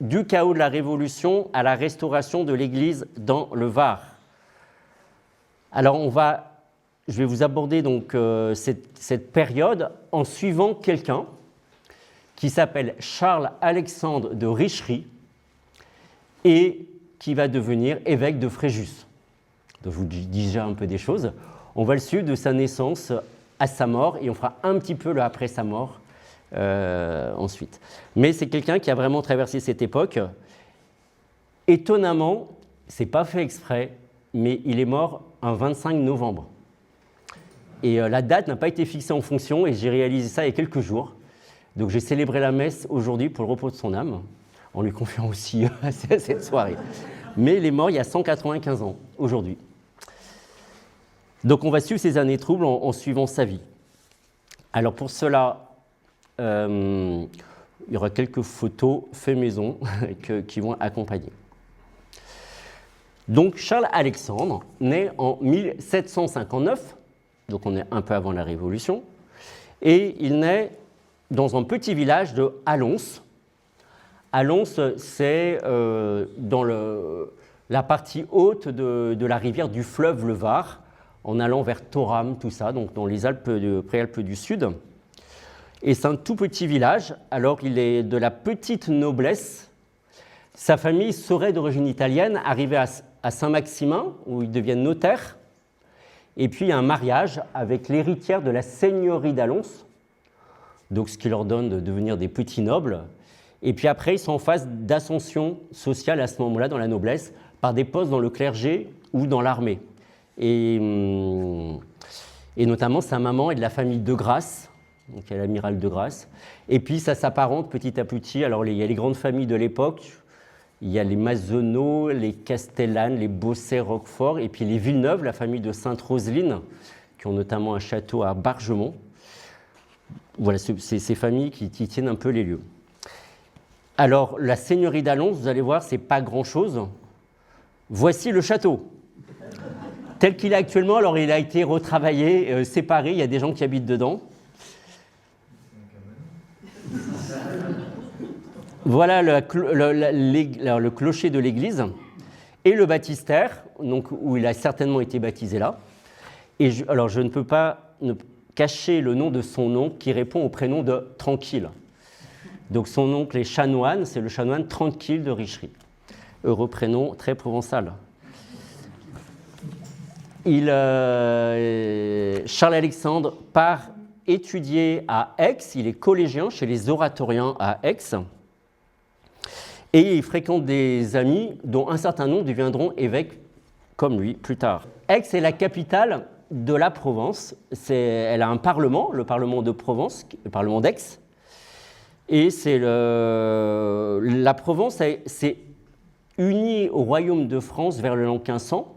du chaos de la Révolution à la restauration de l'Église dans le Var. Alors je vais vous aborder donc cette période en suivant quelqu'un qui s'appelle Charles-Alexandre de Richery et qui va devenir évêque de Fréjus. Donc, je vous dis déjà un peu des choses. On va le suivre de sa naissance à sa mort et on fera un petit peu le après sa mort ensuite. Mais c'est quelqu'un qui a vraiment traversé cette époque. Étonnamment, c'est pas fait exprès, mais il est mort un 25 novembre. Et la date n'a pas été fixée en fonction et j'ai réalisé ça il y a quelques jours. Donc j'ai célébré la messe aujourd'hui pour le repos de son âme, en lui confiant aussi cette soirée. Mais il est mort il y a 195 ans, aujourd'hui. Donc on va suivre ces années troubles en suivant sa vie. Alors pour cela, il y aura quelques photos fait maison qui vont accompagner. Donc Charles-Alexandre, né en 1759, donc on est un peu avant la Révolution, et il naît dans un petit village de Allons. Allons, c'est dans la partie haute de la rivière du fleuve le Var, en allant vers Thorame, tout ça, donc dans les Préalpes du Sud. Et c'est un tout petit village, alors il est de la petite noblesse. Sa famille serait d'origine italienne, arrivée à Saint-Maximin, où ils deviennent notaires. Et puis il y a un mariage avec l'héritière de la seigneurie d'Allons, donc ce qui leur donne de devenir des petits nobles. Et puis après, ils sont en phase d'ascension sociale à ce moment-là dans la noblesse, par des postes dans le clergé ou dans l'armée. Et notamment, sa maman est de la famille de Grasse, donc il y a l'amiral de Grasse. Et puis ça s'apparente petit à petit. Alors il y a les grandes familles de l'époque, il y a les Mazenot, les Castellane, les Bosset, Roquefort, et puis les Villeneuve, la famille de Sainte-Roseline, qui ont notamment un château à Bargemont. Voilà, c'est ces familles qui tiennent un peu les lieux. Alors, la seigneurie d'Allons, vous allez voir, c'est pas grand-chose. Voici le château. Tel qu'il est actuellement, alors il a été retravaillé, séparé, il y a des gens qui habitent dedans. Voilà le clocher de l'église et le baptistère, donc, où il a certainement été baptisé là. Et alors, je ne peux pas cacher le nom de son oncle qui répond au prénom de Tranquille. Donc son oncle est chanoine, c'est le chanoine Tranquille de Richery. Heureux prénom, très provençal. Charles-Alexandre part étudier à Aix, il est collégien chez les oratoriens à Aix, et il fréquente des amis dont un certain nombre deviendront évêques comme lui plus tard. Aix est la capitale de la Provence, elle a un parlement, le parlement de Provence, le parlement d'Aix, et la Provence s'est unie au royaume de France vers le l'an 1500,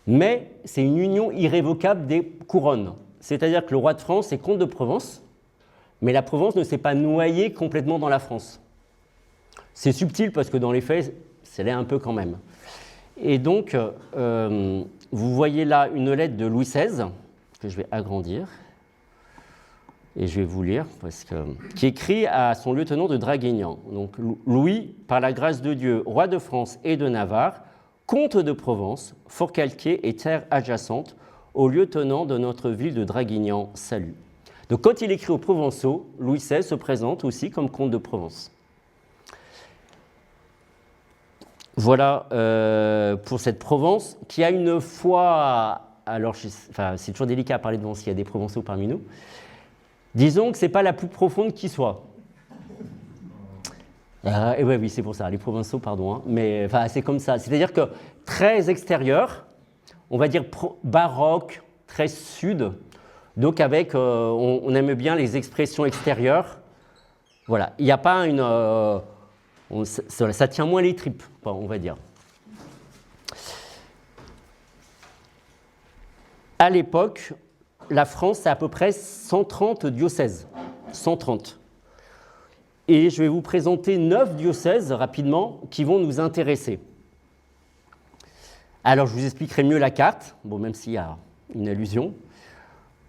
mais c'est une union irrévocable des couronnes. C'est-à-dire que le roi de France est comte de Provence, mais la Provence ne s'est pas noyée complètement dans la France. C'est subtil parce que dans les faits, c'est là un peu quand même. Et donc, vous voyez là une lettre de Louis XVI, que je vais agrandir, et je vais vous lire, qui écrit à son lieutenant de Draguignan. Donc, Louis, par la grâce de Dieu, roi de France et de Navarre, comte de Provence, Forcalquier et terres adjacentes, au lieutenant de notre ville de Draguignan, salut. Donc, quand il écrit aux Provençaux, Louis XVI se présente aussi comme comte de Provence. Voilà pour cette Provence qui a une foi. Alors, c'est toujours délicat à parler devant s'il y a des Provençaux parmi nous. Disons que ce n'est pas la plus profonde qui soit. Et oui, c'est pour ça, les Provençaux, pardon. Hein, mais c'est comme ça. C'est-à-dire que très extérieur, on va dire baroque, très sud. Donc, avec, on aime bien les expressions extérieures. Voilà, il n'y a pas une. Ça tient moins les tripes, on va dire. À l'époque, la France a à peu près 130 diocèses. 130. Et je vais vous présenter 9 diocèses rapidement qui vont nous intéresser. Alors, je vous expliquerai mieux la carte, bon, même s'il y a une allusion.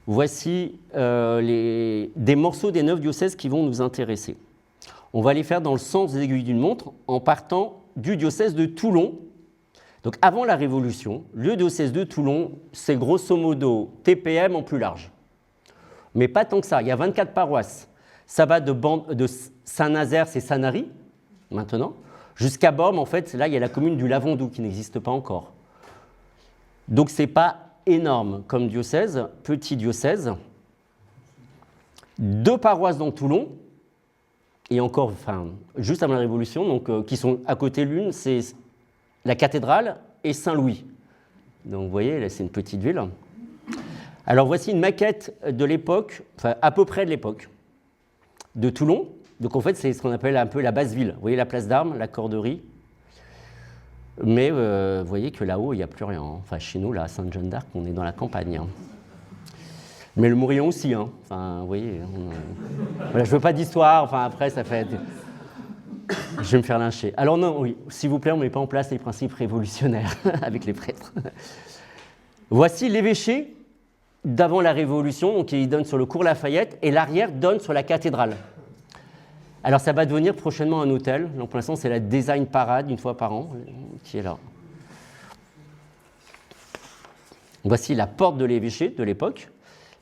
Voici des morceaux des 9 diocèses qui vont nous intéresser. on va les faire dans le sens des aiguilles d'une montre en partant du diocèse de Toulon. Donc avant la Révolution, le diocèse de Toulon, c'est grosso modo TPM en plus large. Mais pas tant que ça, il y a 24 paroisses. Ça va de Saint-Nazaire, c'est Sanary, maintenant, jusqu'à Bormes, en fait, là, il y a la commune du Lavandou qui n'existe pas encore. Donc, ce n'est pas énorme comme diocèse, petit diocèse. 2 paroisses dans Toulon, et encore, enfin, juste avant la Révolution, donc, qui sont à côté l'une, c'est la cathédrale et Saint-Louis. Donc, vous voyez, là, c'est une petite ville. Alors, voici une maquette de l'époque, enfin, à peu près de l'époque, de Toulon. Donc, en fait, c'est ce qu'on appelle un peu la basse ville. Vous voyez la place d'Armes, la Corderie. Mais vous voyez que là-haut, il n'y a plus rien. Enfin, chez nous, là, à Sainte-Jeanne-d'Arc, on est dans la campagne. Mais le Morillon aussi. Enfin, vous voyez, voilà, je ne veux pas d'histoire. Enfin, après, ça fait... Je vais me faire lyncher. Alors non, oui, s'il vous plaît, on ne met pas en place les principes révolutionnaires avec les prêtres. Voici l'évêché d'avant la Révolution. Donc, il donne sur le cours Lafayette et l'arrière donne sur la cathédrale. Alors, ça va devenir prochainement un hôtel. Donc, pour l'instant, c'est la Design Parade, une fois par an, qui est là. Voici la porte de l'évêché de l'époque.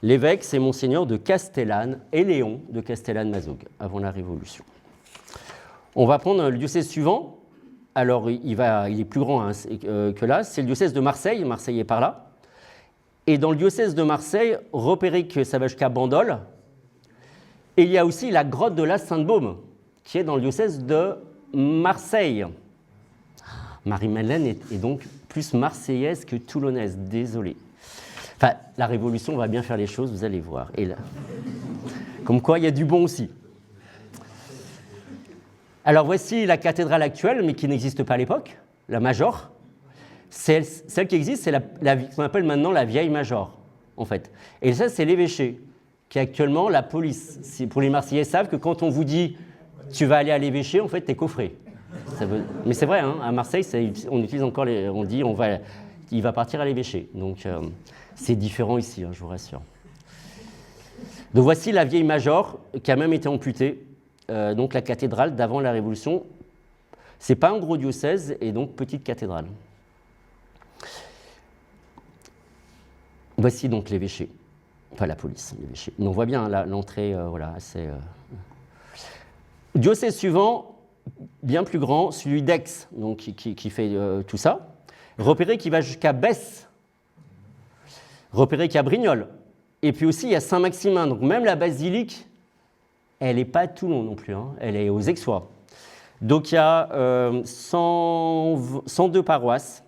L'évêque, c'est Monseigneur de Castellane et Léon de Castellane-Mazog, avant la Révolution. On va prendre le diocèse suivant. Alors, il est plus grand que là. C'est le diocèse de Marseille. Marseille est par là. Et dans le diocèse de Marseille, repérez que ça va jusqu'à Bandol. Et il y a aussi la grotte de la Sainte-Baume, qui est dans le diocèse de Marseille. Marie-Madeleine est donc plus marseillaise que toulonnaise, désolé. Enfin, la Révolution va bien faire les choses, vous allez voir. Et là, comme quoi, il y a du bon aussi. Alors voici la cathédrale actuelle, mais qui n'existe pas à l'époque, la Major. Celle qui existe, c'est ce qu'on appelle maintenant la vieille Major, en fait. Et ça, c'est l'évêché, qui est actuellement la police. Pour les Marseillais savent que quand on vous dit « tu vas aller à l'évêché », en fait, t'es coffré. Mais c'est vrai, à Marseille, on utilise encore on dit il va partir à l'évêché. Donc, c'est différent ici, je vous rassure. Donc, voici la vieille Major, qui a même été amputée. Donc, la cathédrale d'avant la Révolution. Ce n'est pas un gros diocèse, et donc petite cathédrale. Voici donc l'évêché. Enfin, la police, l'évêché. On voit bien l'entrée, assez... Diocèse suivant, bien plus grand, celui d'Aix, donc qui fait tout ça. Repérez qu'il va jusqu'à Besse. Repérez qu'il y a Brignoles. Et puis aussi, il y a Saint-Maximin. Donc même la basilique, elle n'est pas à Toulon non plus, elle est aux Aixois. Donc il y a 102 paroisses.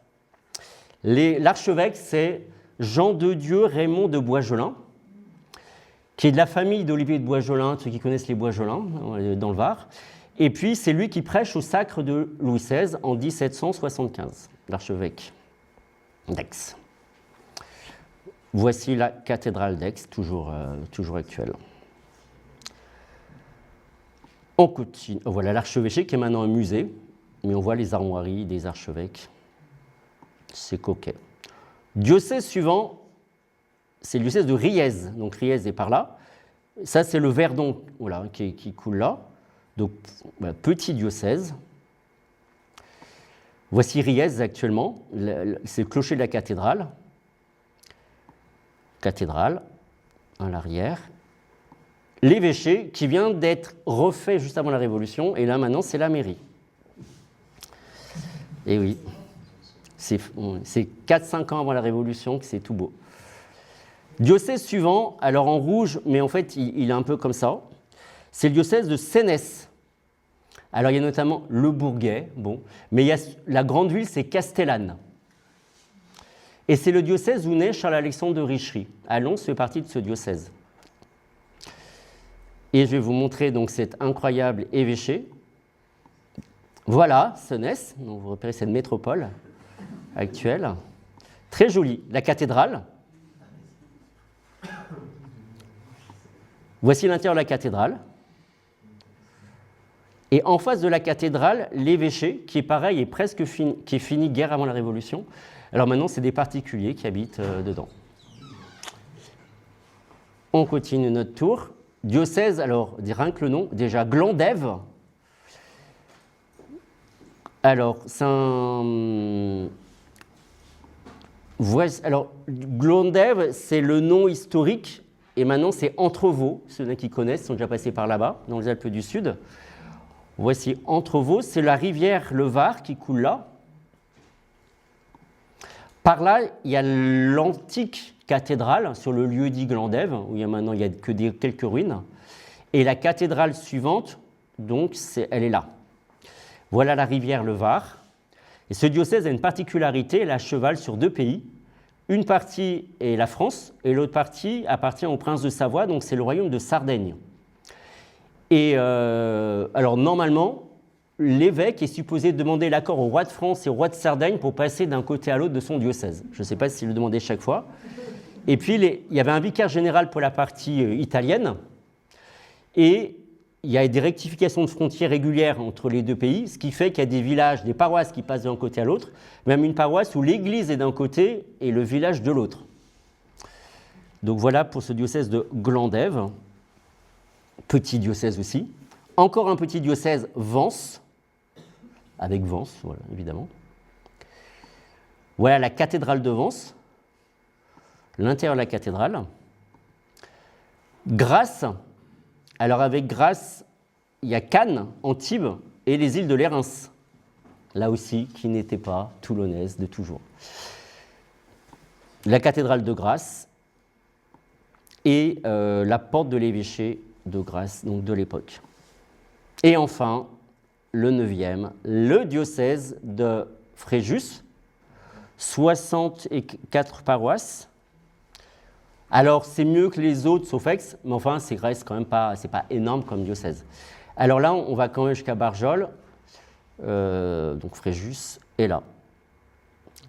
L'archevêque, c'est Jean de Dieu Raymond de Boisgelin, qui est de la famille d'Olivier de Boisgelin, ceux qui connaissent les Boisgelins, dans le Var. Et puis, c'est lui qui prêche au sacre de Louis XVI en 1775, l'archevêque d'Aix. Voici la cathédrale d'Aix, toujours actuelle. On continue. Voilà l'archevêché qui est maintenant un musée, mais on voit les armoiries des archevêques. C'est coquet. Diocèse suivant, c'est le diocèse de Riez. Donc Riez est par là. Ça, c'est le Verdon qui coule là. Donc, petit diocèse. Voici Riez actuellement. C'est le clocher de la cathédrale. Cathédrale, à l'arrière. L'évêché qui vient d'être refait juste avant la Révolution. Et là, maintenant, c'est la mairie. Et oui. C'est 4-5 ans avant la Révolution que c'est tout beau. Diocèse suivant, alors en rouge, mais en fait, il est un peu comme ça. C'est le diocèse de Sénès. Alors, il y a notamment le Bourguet, mais il y a la grande ville, c'est Castellane. Et c'est le diocèse où naît Charles-Alexandre de Richery. Allons fait partie de ce diocèse. Et je vais vous montrer donc cet incroyable évêché. Voilà, Sénès, donc vous repérez cette métropole actuelle. Très jolie. La cathédrale. Voici l'intérieur de la cathédrale. Et en face de la cathédrale, l'évêché, qui est pareil, est presque fini, qui est fini guère avant la Révolution. Alors maintenant, c'est des particuliers qui habitent dedans. On continue notre tour. Diocèse, alors, rien que le nom, déjà Glandève, Alors, c'est un... Alors, Glandève, c'est le nom historique, et maintenant c'est Entrevaux. Ceux qui connaissent sont déjà passés par là-bas, dans les Alpes du Sud. Voici Entrevaux, c'est la rivière le Var qui coule là. Par là, il y a l'antique cathédrale sur le lieu dit Glandève, où maintenant il n'y a que quelques ruines. Et la cathédrale suivante, donc, elle est là. Voilà la rivière le Var. Et ce diocèse a une particularité, elle est à cheval sur deux pays. Une partie est la France et l'autre partie appartient au prince de Savoie, donc c'est le royaume de Sardaigne. Et alors normalement, l'évêque est supposé demander l'accord au roi de France et au roi de Sardaigne pour passer d'un côté à l'autre de son diocèse. Je ne sais pas s'il le demandait chaque fois. Et puis il y avait un vicaire général pour la partie italienne et il y a des rectifications de frontières régulières entre les deux pays, ce qui fait qu'il y a des villages, des paroisses qui passent d'un côté à l'autre, même une paroisse où l'église est d'un côté et le village de l'autre. Donc voilà pour ce diocèse de Glandève, petit diocèse aussi. Encore un petit diocèse, Vence, avec Vence, voilà, évidemment. Voilà la cathédrale de Vence, l'intérieur de la cathédrale. Grasse. Alors avec Grasse, il y a Cannes, Antibes et les îles de Lérins, là aussi qui n'étaient pas toulonnaises de toujours. La cathédrale de Grasse et la porte de l'évêché de Grasse, donc de l'époque. Et enfin, le 9e, le diocèse de Fréjus, 64 paroisses. Alors, c'est mieux que les autres, sauf Aix, mais enfin, c'est quand même pas, c'est pas énorme comme diocèse. Alors là, on va quand même jusqu'à Barjol, donc Fréjus est là.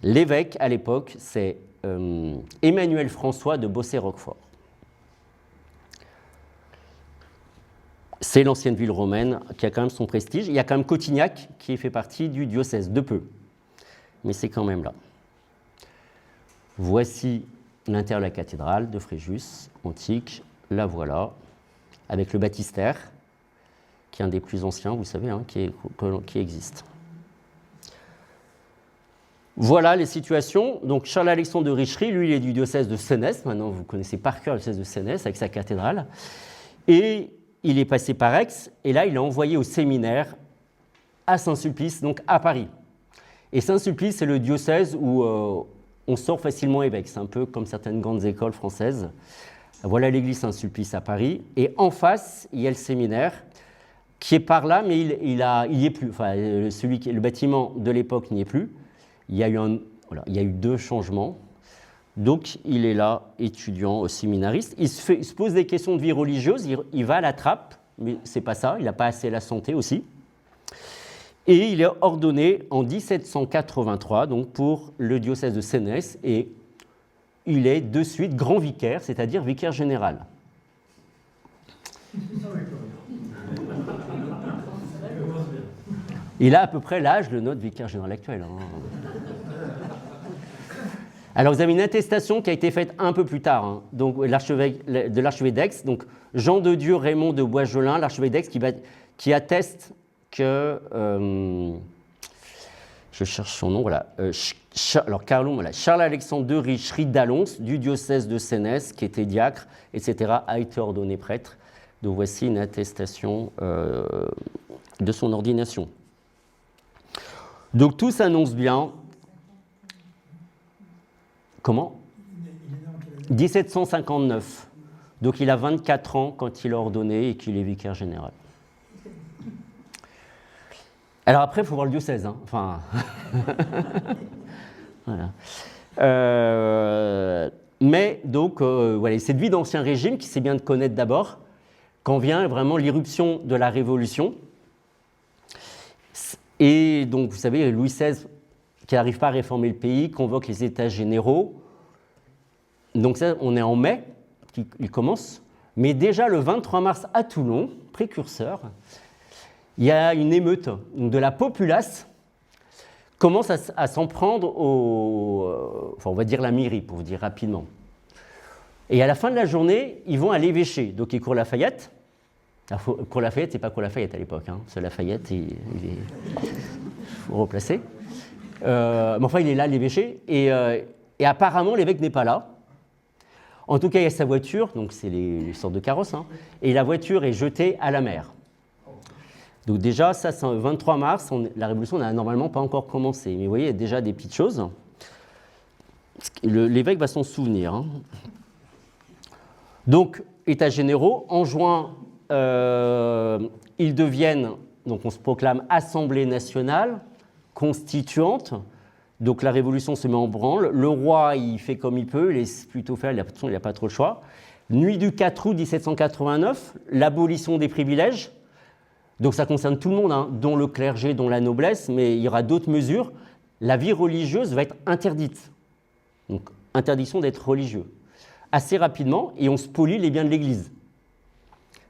L'évêque, à l'époque, c'est Emmanuel François de Bossé-Roquefort. C'est l'ancienne ville romaine qui a quand même son prestige. Il y a quand même Cotignac qui fait partie du diocèse, de peu, mais c'est quand même là. Voici l'intérieur de la cathédrale de Fréjus, antique, la voilà, avec le baptistère, qui est un des plus anciens, vous savez, hein, qui existe. Voilà les situations. Donc Charles-Alexandre de Richery, lui, il est du diocèse de Senès. Maintenant, vous connaissez par cœur le diocèse de Senès avec sa cathédrale. Et il est passé par Aix, et là, il est envoyé au séminaire à Saint-Sulpice, donc à Paris. Et Saint-Sulpice, c'est le diocèse où on sort facilement évêque. C'est un peu comme certaines grandes écoles françaises. Voilà l'église Saint-Sulpice à Paris. Et en face, il y a le séminaire qui est par là, mais il y est plus. Enfin, le bâtiment de l'époque n'y est plus. Il y a eu 2 changements. Donc, il est là, étudiant, séminariste. Il se pose des questions de vie religieuse. Il va à la trappe, mais ce n'est pas ça. Il n'a pas assez la santé aussi. Et il est ordonné en 1783 donc pour le diocèse de Senès et il est de suite grand vicaire, c'est-à-dire vicaire général. Il a à peu près l'âge de notre vicaire général actuel. Alors vous avez une attestation qui a été faite un peu plus tard, hein, donc de l'archevêque d'Aix, donc Jean de Dieu Raymond de Boisgelin, l'archevêque d'Aix qui atteste que, je cherche son nom, voilà, alors voilà, Charles-Alexandre de Richery d'Alons, du diocèse de Senès, qui était diacre, etc., a été ordonné prêtre. Donc voici une attestation de son ordination. Donc tout s'annonce bien. Comment ? 1759. Donc il a 24 ans quand il est ordonné et qu'il est vicaire général. Alors après, il faut voir le diocèse. Hein. Enfin, voilà. Mais donc, voilà, cette vie d'Ancien Régime qui c'est bien de connaître d'abord, quand vient vraiment l'irruption de la Révolution. Et donc, vous savez, Louis XVI, qui n'arrive pas à réformer le pays, convoque les États généraux. Donc ça, on est en mai, il commence. Mais déjà le 23 mars à Toulon, précurseur, il y a une émeute de la populace commence à s'en prendre enfin on va dire la mairie, pour vous dire rapidement. Et à la fin de la journée, ils vont à l'évêché, donc ils courent Lafayette. Alors, cours Lafayette, c'est pas cours Lafayette à l'époque, hein. Ce Lafayette, il est... faut replacer. Mais enfin, il est là, l'évêché, et apparemment, l'évêque n'est pas là. En tout cas, il y a sa voiture, donc c'est les sortes de carrosses, hein, et la voiture est jetée à la mer. Donc déjà, ça, c'est le 23 mars, la révolution n'a normalement pas encore commencé, mais vous voyez, il y a déjà des petites choses. L'évêque va s'en souvenir. Hein. Donc, États généraux, en juin, ils deviennent, donc on se proclame Assemblée nationale, constituante, donc la révolution se met en branle, le roi il fait comme il peut, il laisse plutôt faire, il n'a pas trop le choix. Nuit du 4 août 1789, l'abolition des privilèges, donc ça concerne tout le monde, hein, dont le clergé, dont la noblesse, mais il y aura d'autres mesures. La vie religieuse va être interdite, donc interdiction d'être religieux, assez rapidement, et on spolie les biens de l'Église.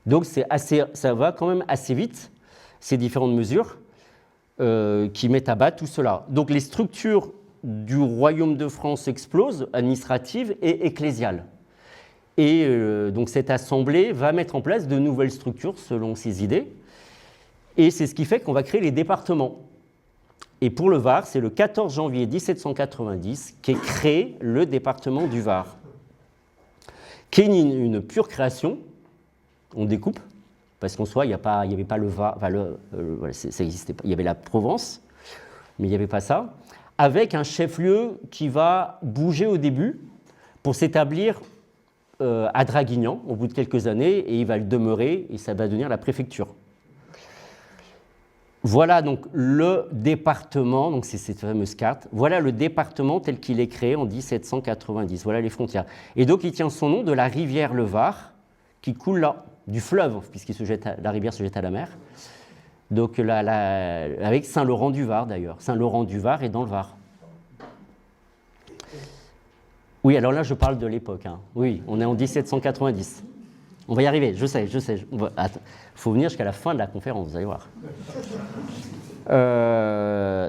Donc ça va quand même assez vite, ces différentes mesures. Qui mettent à bas tout cela. Donc les structures du royaume de France explosent, administratives et ecclésiales. Et donc cette assemblée va mettre en place de nouvelles structures selon ses idées. Et c'est ce qui fait qu'on va créer les départements. Et pour le Var, c'est le 14 janvier 1790 qu'est créé le département du Var, qui est une pure création. On découpe. Parce qu'en soi, il n'y avait pas le Var, enfin ça n'existait pas. Il y avait la Provence, mais il n'y avait pas ça, avec un chef-lieu qui va bouger au début pour s'établir à Draguignan au bout de quelques années, et il va le demeurer, et ça va devenir la préfecture. Voilà donc le département, donc c'est cette fameuse carte, voilà le département tel qu'il est créé en 1790, voilà les frontières. Et donc il tient son nom de la rivière le Var, qui coule là, du fleuve, puisque la rivière se jette à la mer. Donc avec Saint-Laurent-du-Var d'ailleurs. Saint-Laurent-du-Var est dans le Var. Oui, alors là je parle de l'époque. Hein. Oui, on est en 1790. On va y arriver, je sais. Il faut venir jusqu'à la fin de la conférence, vous allez voir.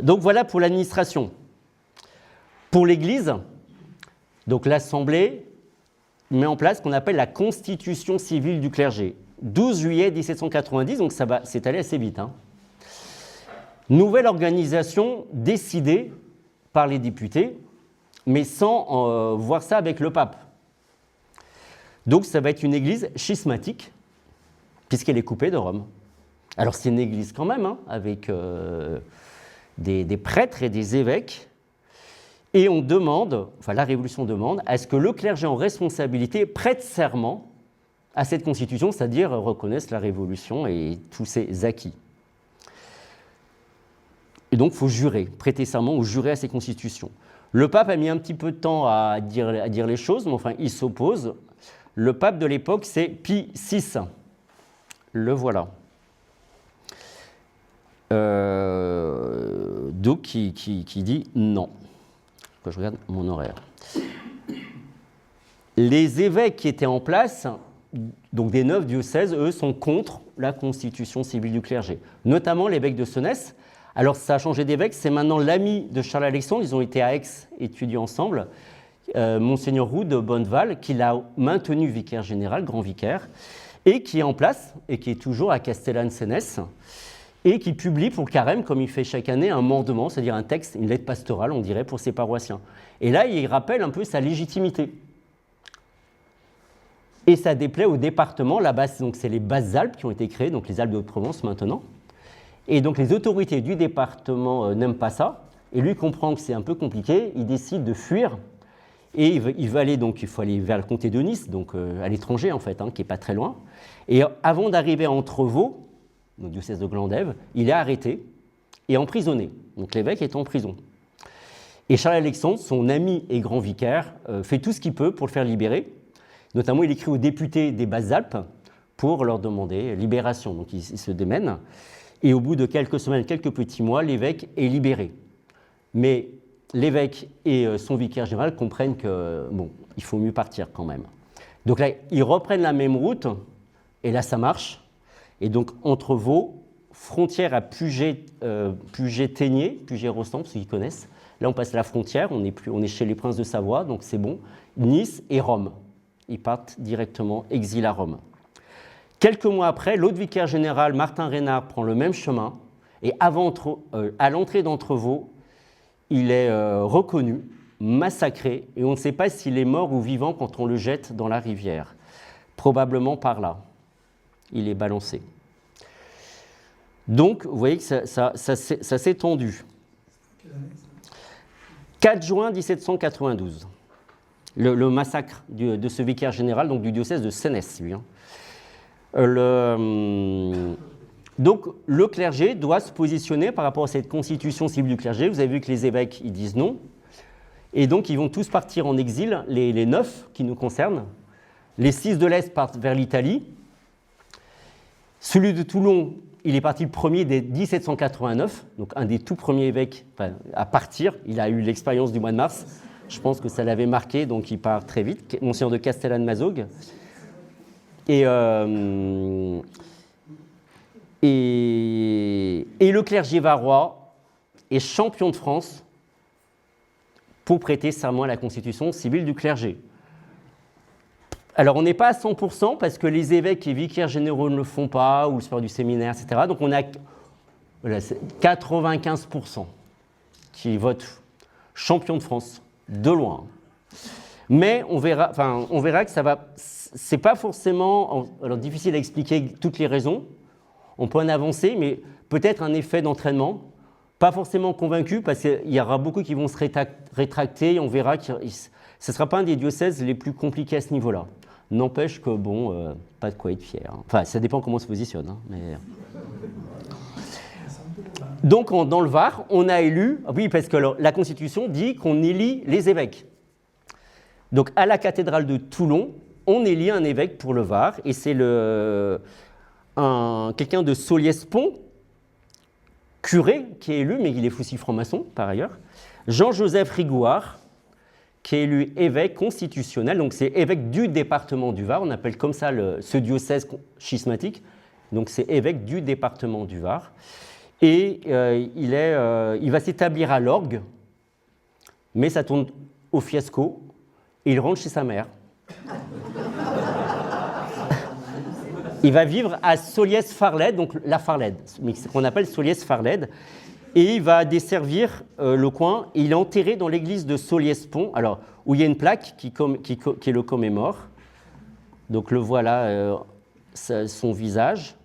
Donc voilà pour l'administration. Pour l'Église, donc l'Assemblée met en place ce qu'on appelle la Constitution civile du clergé. 12 juillet 1790, donc ça va s'étaler assez vite. Hein. Nouvelle organisation décidée par les députés, mais sans voir ça avec le pape. Donc ça va être une église schismatique, puisqu'elle est coupée de Rome. Alors c'est une église quand même, hein, avec des prêtres et des évêques. Et on demande, enfin la Révolution demande, à ce que le clergé en responsabilité prête serment à cette constitution, c'est-à-dire reconnaisse la Révolution et tous ses acquis. Et donc il faut jurer, prêter serment ou jurer à ces constitutions. Le pape a mis un petit peu de temps à dire les choses, mais enfin il s'oppose. Le pape de l'époque, c'est Pie VI. Le voilà. Donc qui dit non. Je regarde mon horaire. Les évêques qui étaient en place, donc des 9 diocèses, eux, sont contre la constitution civile du clergé, notamment l'évêque de Senès. Alors ça a changé d'évêque, c'est maintenant l'ami de Charles-Alexandre, ils ont été à Aix étudier ensemble, Monseigneur Roux de Bonneval, qui l'a maintenu vicaire général, grand vicaire, et qui est en place, et qui est toujours à Castellane-Senès, et qui publie pour le carême, comme il fait chaque année, un mandement, c'est-à-dire un texte, une lettre pastorale, on dirait, pour ses paroissiens. Et là, il rappelle un peu sa légitimité. Et ça déplaît au département, là-bas, donc c'est les Basses-Alpes qui ont été créées, donc les Alpes de Haute-Provence maintenant. Et donc les autorités du département n'aiment pas ça, et lui comprend que c'est un peu compliqué, il décide de fuir, et il va aller, donc il faut aller vers le comté de Nice, donc à l'étranger en fait, hein, qui n'est pas très loin. Et avant d'arriver à Entrevaux, au diocèse de Glandève, il est arrêté et emprisonné. Donc l'évêque est en prison. Et Charles-Alexandre, son ami et grand vicaire, fait tout ce qu'il peut pour le faire libérer. Notamment, il écrit aux députés des Basses-Alpes pour leur demander libération. Donc il se démène. Et au bout de quelques semaines, quelques petits mois, l'évêque est libéré. Mais l'évêque et son vicaire général comprennent que, bon, il faut mieux partir quand même. Donc là, ils reprennent la même route, et là, ça marche. Et donc, Entrevaux, frontière à Puget-Ténier, Puget-Rostan, pour ceux qui connaissent. Là, on passe la frontière, on est chez les princes de Savoie, donc c'est bon. Nice et Rome. Ils partent directement, exil à Rome. Quelques mois après, l'autre vicaire général, Martin Reynard, prend le même chemin, Et à l'entrée d'Entrevaux, il est reconnu, massacré, et on ne sait pas s'il est mort ou vivant quand on le jette dans la rivière. Probablement par là. Il est balancé. Donc, vous voyez que ça s'est tendu. 4 juin 1792, le massacre de ce vicaire général, donc du diocèse de Sénès, lui. Donc, le clergé doit se positionner par rapport à cette constitution civile du clergé. Vous avez vu que les évêques, ils disent non. Et donc, ils vont tous partir en exil, les 9 qui nous concernent. Les 6 de l'Est partent vers l'Italie. Celui de Toulon, il est parti le premier dès 1789, donc un des tout premiers évêques à partir. Il a eu l'expérience du mois de mars. Je pense que ça l'avait marqué, donc il part très vite. Monseigneur de Castellane-Mazog. Et le clergé varois est champion de France pour prêter serment à la constitution civile du clergé. Alors, on n'est pas à 100% parce que les évêques et vicaires généraux ne le font pas, ou le supérieur du séminaire, etc. Donc, on a 95% qui votent champion de France, de loin. Mais on verra que ça va. C'est pas forcément alors, difficile à expliquer toutes les raisons. On peut en avancer, mais peut-être un effet d'entraînement. Pas forcément convaincu, parce qu'il y aura beaucoup qui vont se rétracter. Et on verra que ce ne sera pas un des diocèses les plus compliqués à ce niveau-là. N'empêche que, bon, pas de quoi être fier. Enfin, ça dépend comment on se positionne. Mais... Donc, dans le Var, on a élu... Oui, parce que la Constitution dit qu'on élit les évêques. Donc, à la cathédrale de Toulon, on élit un évêque pour le Var, et c'est quelqu'un de Solliès-Pont, curé, qui est élu, mais il est aussi franc-maçon, par ailleurs. Jean-Joseph Rigouard, qui est élu évêque constitutionnel, donc c'est évêque du département du Var, on appelle comme ça ce diocèse schismatique, donc c'est évêque du département du Var, et il va s'établir à l'Orgue, mais ça tourne au fiasco, et il rentre chez sa mère. Il va vivre à Solliès-Farlède, donc la Farlède, qu'on appelle Solliès-Farlède, et il va desservir le coin. Et il est enterré dans l'église de Solliès-Pont, alors, où il y a une plaque qui le commémore. Donc le voilà, son visage.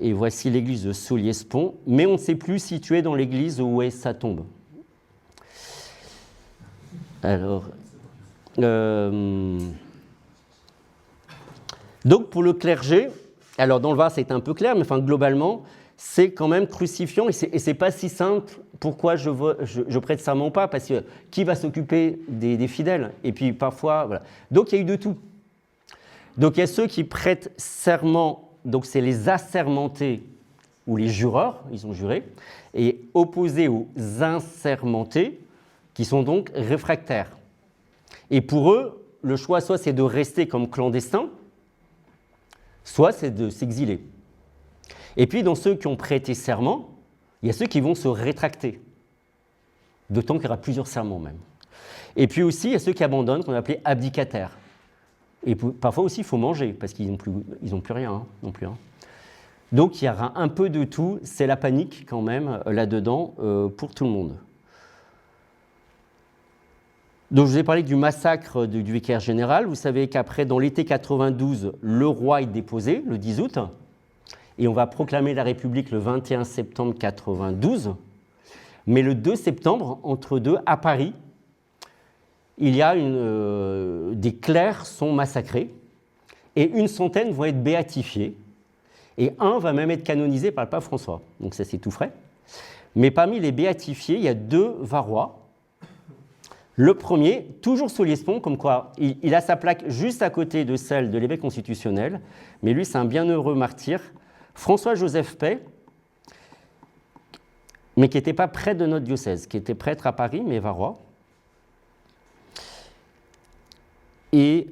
Et voici l'église de Solliès-Pont, mais on ne sait plus situé dans l'église où est sa tombe. Alors, donc pour le clergé, alors dans le Var c'est un peu clair, mais enfin globalement c'est quand même crucifiant et c'est pas si simple. Pourquoi je prête serment ou pas? Parce que qui va s'occuper des fidèles? Et puis parfois, voilà. Donc il y a eu de tout. Donc il y a ceux qui prêtent serment, donc c'est les assermentés ou les jureurs, ils ont juré, et opposés aux insermentés qui sont donc réfractaires. Et pour eux, le choix soit c'est de rester comme clandestins, soit c'est de s'exiler. Et puis, dans ceux qui ont prêté serment, il y a ceux qui vont se rétracter, d'autant qu'il y aura plusieurs serments même. Et puis aussi, il y a ceux qui abandonnent, qu'on a appelé abdicataires. Et parfois aussi, il faut manger, parce qu'ils n'ont plus rien non plus. Donc, il y aura un peu de tout. C'est la panique quand même là-dedans pour tout le monde. Donc, je vous ai parlé du massacre du vicaire général. Vous savez qu'après, dans l'été 92, le roi est déposé, le 10 août, et on va proclamer la République le 21 septembre 92. Mais le 2 septembre, entre deux, à Paris, il y a des clercs sont massacrés, et 100 vont être béatifiés, et un va même être canonisé par le pape François. Donc ça, c'est tout frais. Mais parmi les béatifiés, il y a 2 Varois. Le premier, toujours Solliès-Pont, comme quoi il a sa plaque juste à côté de celle de l'évêque constitutionnel, mais lui, c'est un bienheureux martyr, François-Joseph Pey, mais qui n'était pas prêtre de notre diocèse, qui était prêtre à Paris, mais varois. Et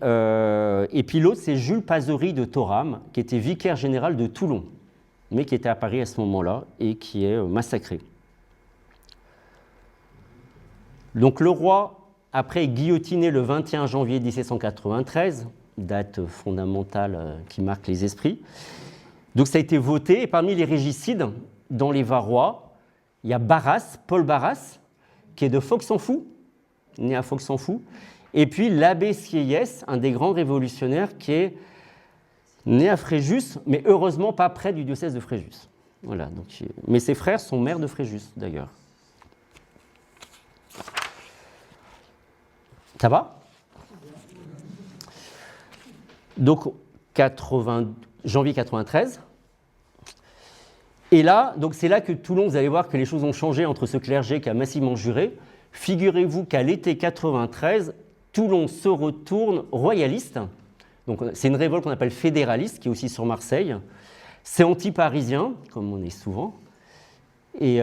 puis l'autre, c'est Jules Pazery de Thorame, qui était vicaire général de Toulon, mais qui était à Paris à ce moment-là et qui est massacré. Donc le roi, après, est guillotiné le 21 janvier 1793, date fondamentale qui marque les esprits. Donc ça a été voté, et parmi les régicides, dans les Varois, il y a Barras, Paul Barras, qui est de Fox-en-Fous, né à Fox-en-Fous, et puis l'abbé Sieyès, un des grands révolutionnaires qui est né à Fréjus, mais heureusement pas près du diocèse de Fréjus. Voilà, donc, mais ses frères sont maires de Fréjus, d'ailleurs. Ça va? Donc, janvier 93. Et là, donc c'est là que Toulon, vous allez voir que les choses ont changé entre ce clergé qui a massivement juré. Figurez-vous qu'à l'été 93, Toulon se retourne royaliste. Donc, c'est une révolte qu'on appelle fédéraliste, qui est aussi sur Marseille. C'est anti-parisien, comme on est souvent. Et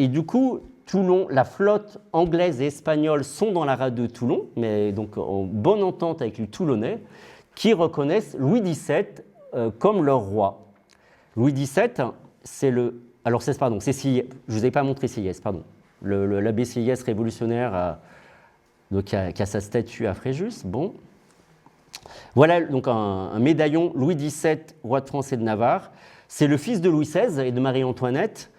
du coup, Toulon, la flotte anglaise et espagnole sont dans la rade de Toulon, mais donc en bonne entente avec les Toulonnais, qui reconnaissent Louis XVII comme leur roi. Louis XVII, c'est le... Alors, pardon, c'est Sieyès, je ne vous avais pas montré Sieyès, pardon. L'abbé Sieyès révolutionnaire qui a sa statue à Fréjus. Bon. Voilà donc un médaillon Louis XVII, roi de France et de Navarre. C'est le fils de Louis XVI et de Marie-Antoinette,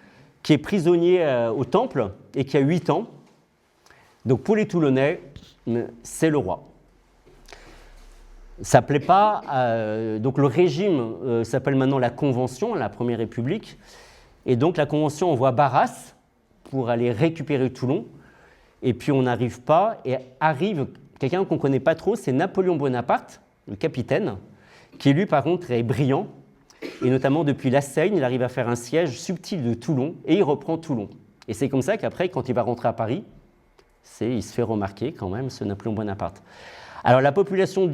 qui est prisonnier au Temple et qui a 8 ans. Donc pour les Toulonnais, c'est le roi. Ça ne plaît pas. Donc le régime s'appelle maintenant la Convention, la Première République. Et donc la Convention envoie Barras pour aller récupérer Toulon. Et puis on n'arrive pas. Et arrive quelqu'un qu'on ne connaît pas trop, c'est Napoléon Bonaparte, le capitaine, qui lui par contre est brillant. Et notamment depuis la Seigne, il arrive à faire un siège subtil de Toulon et il reprend Toulon. Et c'est comme ça qu'après, quand il va rentrer à Paris, il se fait remarquer quand même, ce Napoléon Bonaparte. Alors la population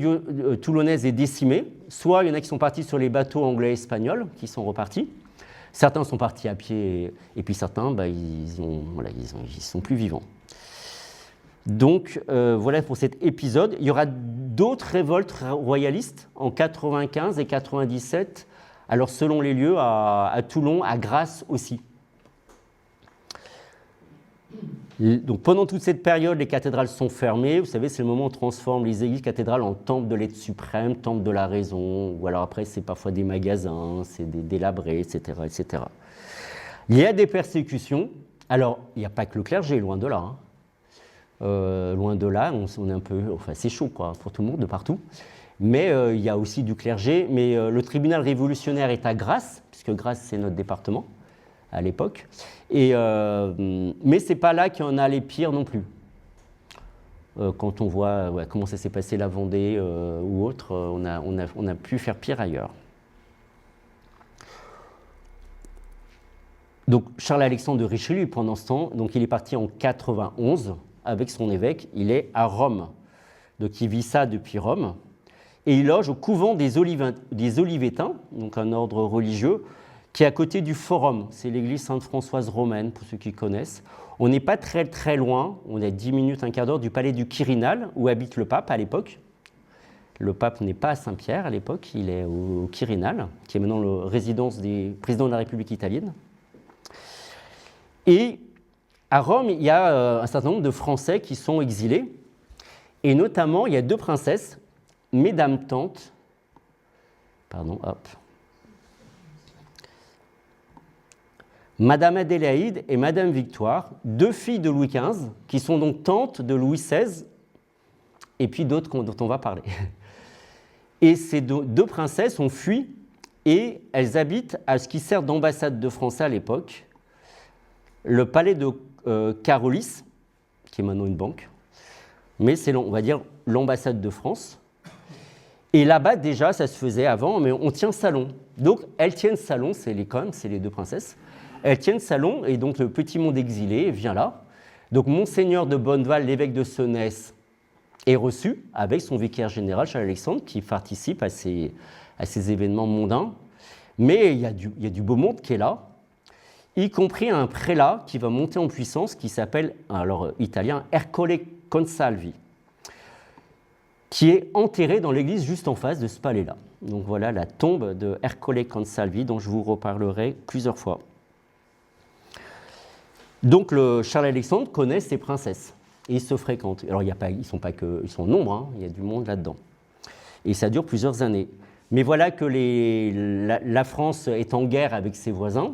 toulonnaise est décimée. Soit il y en a qui sont partis sur les bateaux anglais et espagnols, qui sont repartis. Certains sont partis à pied, et puis certains, ils sont plus vivants. Donc voilà pour cet épisode. Il y aura d'autres révoltes royalistes en 95 et 97. Alors selon les lieux, à Toulon, à Grasse aussi. Donc pendant toute cette période, les cathédrales sont fermées. Vous savez, c'est le moment où on transforme les églises cathédrales en temple de l'aide suprême, temple de la raison, ou alors après c'est parfois des magasins, c'est des délabrés, etc., etc. Il y a des persécutions. Alors, il n'y a pas que le clergé, loin de là. Loin de là, on est un peu... Enfin, c'est chaud, quoi, pour tout le monde, de partout. Mais il y a aussi du clergé. Mais le tribunal révolutionnaire est à Grasse, puisque Grasse, c'est notre département à l'époque. Mais ce n'est pas là qu'il y en a les pires non plus. Quand on voit comment ça s'est passé la Vendée ou autre, on a pu faire pire ailleurs. Donc Charles-Alexandre de Richelieu, pendant ce temps, donc il est parti en 91 avec son évêque, il est à Rome. Donc il vit ça depuis Rome. Et il loge au couvent des Olivétains, donc un ordre religieux, qui est à côté du Forum. C'est l'église Sainte-Françoise romaine, pour ceux qui connaissent. On n'est pas très très loin, on est à 10 minutes, un quart d'heure du palais du Quirinal, où habite le pape à l'époque. Le pape n'est pas à Saint-Pierre à l'époque, il est au Quirinal, qui est maintenant la résidence des présidents de la République italienne. Et à Rome, il y a un certain nombre de Français qui sont exilés. Et notamment, il y a 2 princesses, Mesdames Tantes, Madame Adélaïde et Madame Victoire, 2 filles de Louis XV, qui sont donc tantes de Louis XVI, et puis d'autres dont on va parler. Et ces 2 princesses ont fui, et elles habitent à ce qui sert d'ambassade de France à l'époque, le palais de Carolis, qui est maintenant une banque, mais c'est, on va dire, l'ambassade de France. Et là-bas, déjà, ça se faisait avant, mais on tient salon. Donc, elles tiennent salon, c'est les 2 princesses. Elles tiennent salon, et donc le petit monde exilé vient là. Donc, Monseigneur de Bonneval, l'évêque de Senès, est reçu avec son vicaire général, Charles-Alexandre, qui participe à ces événements mondains. Mais il y a du beau monde qui est là, y compris un prélat qui va monter en puissance, qui s'appelle, alors italien, Ercole Consalvi, qui est enterré dans l'église juste en face de ce palais-là. Donc voilà la tombe de Ercole Consalvi, dont je vous reparlerai plusieurs fois. Donc Charles-Alexandre connaît ces princesses, et ils se fréquentent. Alors ils sont nombreux, hein, il y a du monde là-dedans. Et ça dure plusieurs années. Mais voilà que la France est en guerre avec ses voisins.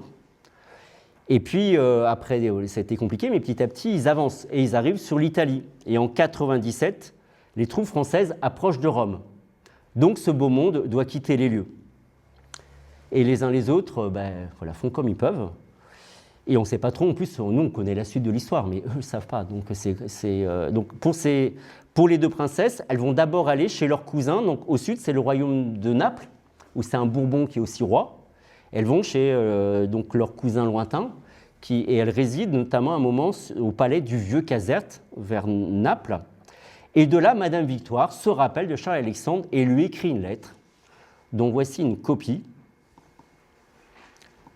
Et puis, après, ça a été compliqué, mais petit à petit, ils avancent et ils arrivent sur l'Italie. Et en 97, les troupes françaises approchent de Rome. Donc, ce beau monde doit quitter les lieux. Et les uns les autres voilà, font comme ils peuvent. Et on ne sait pas trop, en plus, nous, on connaît la suite de l'histoire, mais eux ne savent pas. Donc, donc pour les deux princesses, elles vont d'abord aller chez leur cousin. Donc, au sud, c'est le royaume de Naples, où c'est un Bourbon qui est aussi roi. Elles vont chez donc leur cousin lointain, et elles résident notamment un moment au palais du Vieux Caserte, vers Naples. Et de là, Madame Victoire se rappelle de Charles-Alexandre et lui écrit une lettre, dont voici une copie,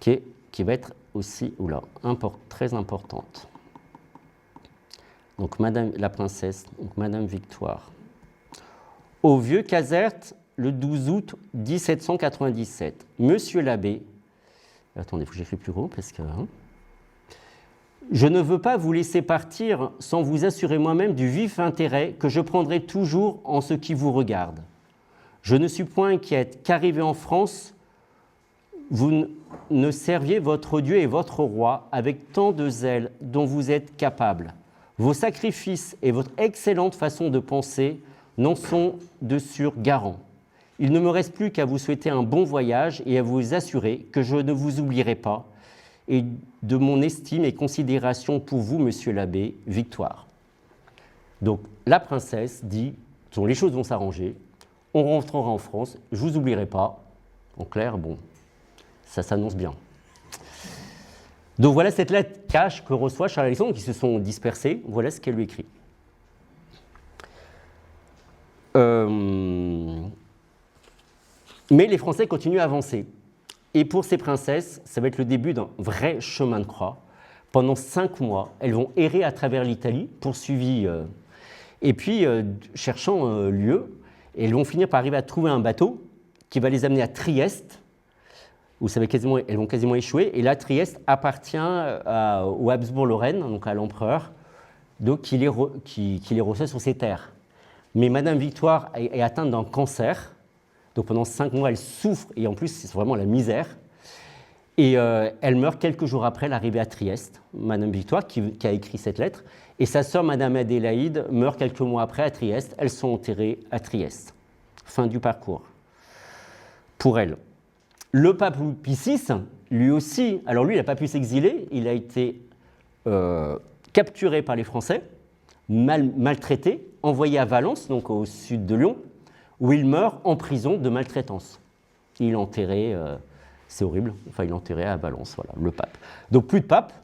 qui va être aussi très importante. Donc, la princesse, donc Madame Victoire. Au Vieux Caserte, le 12 août 1797, Monsieur l'abbé, attendez, il faut que j'écris plus gros parce que... Je ne veux pas vous laisser partir sans vous assurer moi-même du vif intérêt que je prendrai toujours en ce qui vous regarde. Je ne suis point inquiète qu'arrivé en France, vous ne serviez votre Dieu et votre roi avec tant de zèle dont vous êtes capable. Vos sacrifices et votre excellente façon de penser n'en sont de sûr garants. Il ne me reste plus qu'à vous souhaiter un bon voyage et à vous assurer que je ne vous oublierai pas et de mon estime et considération pour vous, monsieur l'abbé, Victoire. Donc la princesse dit, les choses vont s'arranger, on rentrera en France, je ne vous oublierai pas. En clair, bon, ça s'annonce bien. Donc voilà cette lettre cache que reçoit Charles-Alexandre, qui se sont dispersés. Voilà ce qu'elle lui écrit. Mais les Français continuent à avancer. Et pour ces princesses, ça va être le début d'un vrai chemin de croix. Pendant 5 mois, elles vont errer à travers l'Italie, poursuivies, et puis cherchant lieu. Et elles vont finir par arriver à trouver un bateau qui va les amener à Trieste, où elles vont quasiment échouer. Et là, Trieste appartient aux Habsbourg-Lorraine, donc à l'empereur, donc qui les reçoit sur ses terres. Mais Madame Victoire est atteinte d'un cancer. Donc pendant 5 mois, elle souffre, et en plus, c'est vraiment la misère. Et elle meurt quelques jours après l'arrivée à Trieste, Madame Victoire, qui a écrit cette lettre. Et sa sœur, Madame Adélaïde, meurt quelques mois après à Trieste. Elles sont enterrées à Trieste. Fin du parcours. Pour elle. Le pape Pie VI, lui aussi, alors lui, il n'a pas pu s'exiler, il a été capturé par les Français, maltraité, envoyé à Valence, donc au sud de Lyon, où il meurt en prison de maltraitance. Il est enterré, c'est horrible, il est enterré à Valence, voilà, le pape. Donc plus de pape.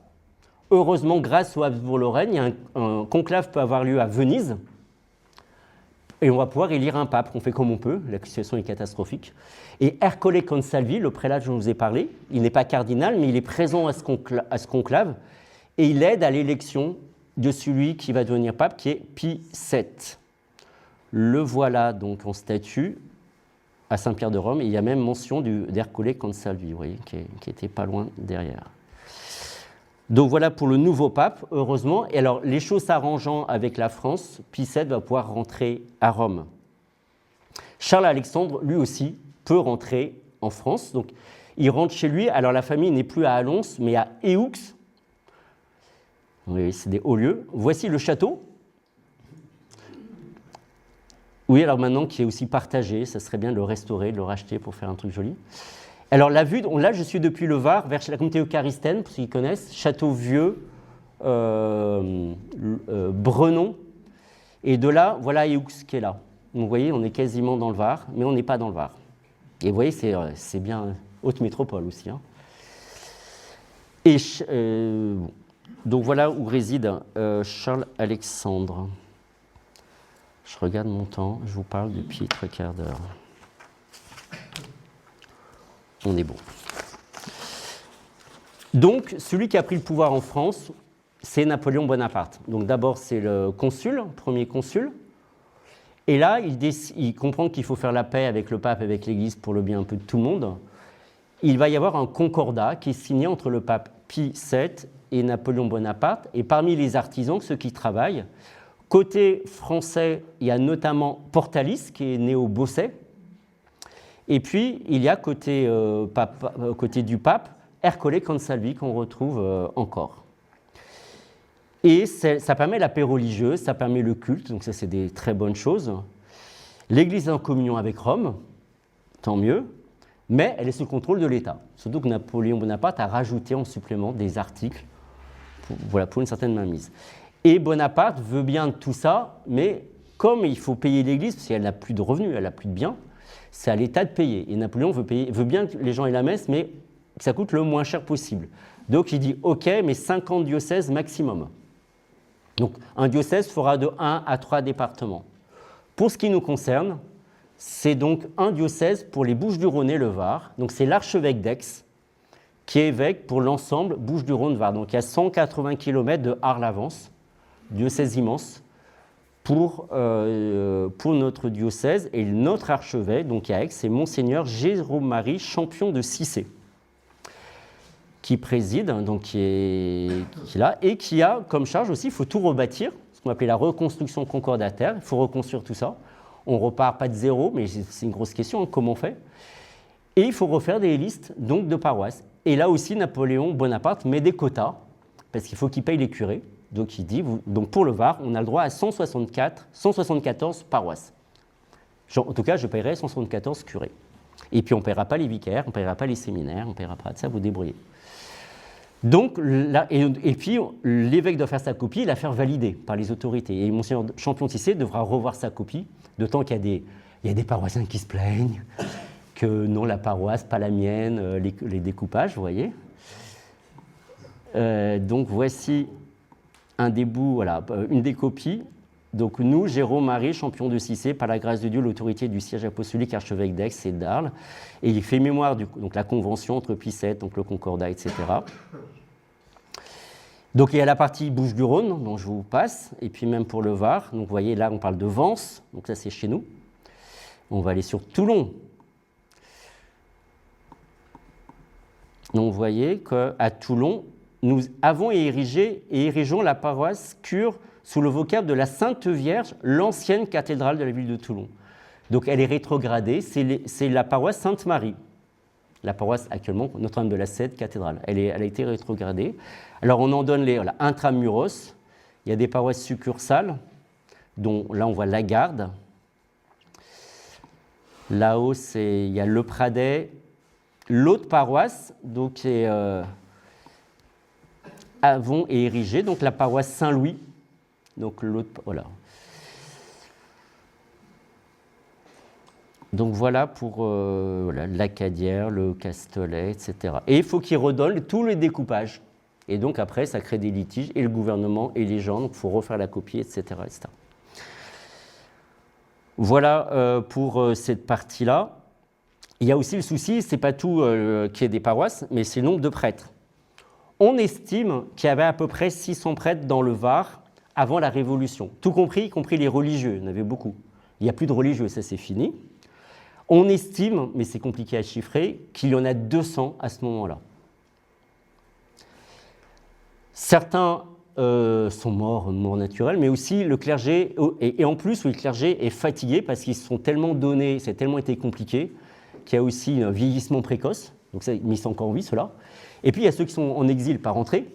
Heureusement, grâce aux Habsbourg-Lorraine, un conclave peut avoir lieu à Venise, et on va pouvoir élire un pape. On fait comme on peut, la situation est catastrophique. Et Ercole Consalvi, le prélat dont je vous ai parlé, il n'est pas cardinal, mais il est présent à ce conclave, et il aide à l'élection de celui qui va devenir pape, qui est Pie VII. Le voilà donc en statue à Saint-Pierre de Rome, et il y a même mention d'Ercole Consalvi, vous voyez, qui était pas loin derrière. Donc voilà pour le nouveau pape, heureusement. Et alors, les choses s'arrangeant avec la France, Pie VII va pouvoir rentrer à Rome. Charles-Alexandre, lui aussi, peut rentrer en France. Donc, il rentre chez lui. Alors, la famille n'est plus à Allons, mais à Éoux. Oui, c'est des hauts lieux. Voici le château. Oui, alors maintenant, qui est aussi partagé, ça serait bien de le restaurer, de le racheter pour faire un truc joli. Alors, la vue, là, je suis depuis le Var, vers la communauté eucharistène, pour ceux qui connaissent, Château Vieux, Brenon. Et de là, voilà Éoux qui est là. Donc, vous voyez, on est quasiment dans le Var, mais on n'est pas dans le Var. Et vous voyez, c'est bien haute métropole aussi. Hein. Et donc, voilà où réside Charles-Alexandre. Je regarde mon temps, je vous parle depuis 3/4 d'heure. On est bon. Donc, celui qui a pris le pouvoir en France, c'est Napoléon Bonaparte. Donc d'abord, c'est le consul, premier consul. Et là, il comprend qu'il faut faire la paix avec le pape, avec l'Église, pour le bien un peu de tout le monde. Il va y avoir un concordat qui est signé entre le pape Pie VII et Napoléon Bonaparte. Et parmi les artisans, ceux qui travaillent, côté français, il y a notamment Portalis, qui est né au Beausset. Et puis, il y a côté du pape, Ercole Consalvi qu'on retrouve encore. Et ça permet la paix religieuse, ça permet le culte, donc ça c'est des très bonnes choses. L'Église est en communion avec Rome, tant mieux, mais elle est sous le contrôle de l'État. Surtout que Napoléon Bonaparte a rajouté en supplément des articles pour une certaine mainmise. Et Bonaparte veut bien tout ça, mais comme il faut payer l'Église, parce qu'elle n'a plus de revenus, elle n'a plus de biens, c'est à l'État de payer. Et Napoléon veut bien que les gens aient la messe, mais que ça coûte le moins cher possible. Donc il dit « Ok, mais 50 diocèses maximum ». Donc un diocèse fera de 1 à 3 départements. Pour ce qui nous concerne, c'est donc un diocèse pour les Bouches-du-Rhône et le Var. Donc c'est l'archevêque d'Aix qui est évêque pour l'ensemble Bouches-du-Rhône-Var. Donc il y a 180 km de Arles-Avance, diocèse immense, pour notre diocèse. Et notre archevêque, donc à Aix, c'est Monseigneur Jérôme-Marie Champion de Cissé, qui préside, donc qui est là, et qui a comme charge aussi, il faut tout rebâtir, ce qu'on appelle la reconstruction concordataire, il faut reconstruire tout ça. On repart pas de zéro, mais c'est une grosse question, hein, comment on fait? Et il faut refaire des listes donc, de paroisses. Et là aussi, Napoléon Bonaparte met des quotas, parce qu'il faut qu'il paye les curés. Donc il dit, donc pour le Var, on a le droit à 174 paroisses. En tout cas, je paierai 174 curés. Et puis on ne paiera pas les vicaires, on ne paiera pas les séminaires, on ne paiera pas de ça, vous débrouillez. Donc, là, et puis l'évêque doit faire sa copie et la faire valider par les autorités. Et Monseigneur Champion de Cissé devra revoir sa copie, d'autant qu'il y a des paroissiens qui se plaignent que non, la paroisse, pas la mienne, les découpages, vous voyez. Donc voici un des bouts, voilà, une des copies. Donc nous, Jérôme-Marie, Champion de Cissé, par la grâce de Dieu, l'autorité du siège apostolique, archevêque d'Aix et d'Arles, et il fait mémoire donc la convention entre Pie VII, donc le Concordat, etc. Donc il y a la partie Bouches-du-Rhône, dont je vous passe, et puis même pour le Var. Donc vous voyez, là on parle de Vence, donc ça c'est chez nous. On va aller sur Toulon. Donc vous voyez qu'à Toulon, nous avons érigé et érigeons la paroisse cure sous le vocable de la Sainte Vierge, l'ancienne cathédrale de la ville de Toulon. Donc elle est rétrogradée, c'est la paroisse Sainte-Marie. La paroisse actuellement, Notre-Dame de la Cède, cathédrale. Elle a été rétrogradée. Alors on en donne les intramuros. Il y a des paroisses succursales, dont là on voit la Garde. Là-haut, il y a Le Pradet. L'autre paroisse, donc, avons érigé, donc la paroisse Saint-Louis. Donc l'autre, voilà. Donc voilà pour l'Acadière, le Castelet, etc. Et il faut qu'ils redonnent tout le découpage. Et donc après, ça crée des litiges, et le gouvernement et les gens, donc il faut refaire la copie, etc. etc. Voilà pour cette partie-là. Il y a aussi le souci, ce n'est pas tout qu'il y ait des paroisses, mais c'est le nombre de prêtres. On estime qu'il y avait à peu près 600 prêtres dans le Var avant la Révolution, tout compris, y compris les religieux, il y en avait beaucoup. Il n'y a plus de religieux, ça c'est fini. On estime, mais c'est compliqué à chiffrer, qu'il y en a 200 à ce moment-là. Certains sont morts, mort naturelle, mais aussi le clergé, et en plus le clergé est fatigué parce qu'ils se sont tellement donnés, ça a tellement été compliqué, qu'il y a aussi un vieillissement précoce, donc ça, mais ils sont encore en vie, ceux-là. Et puis il y a ceux qui sont en exil par entrée,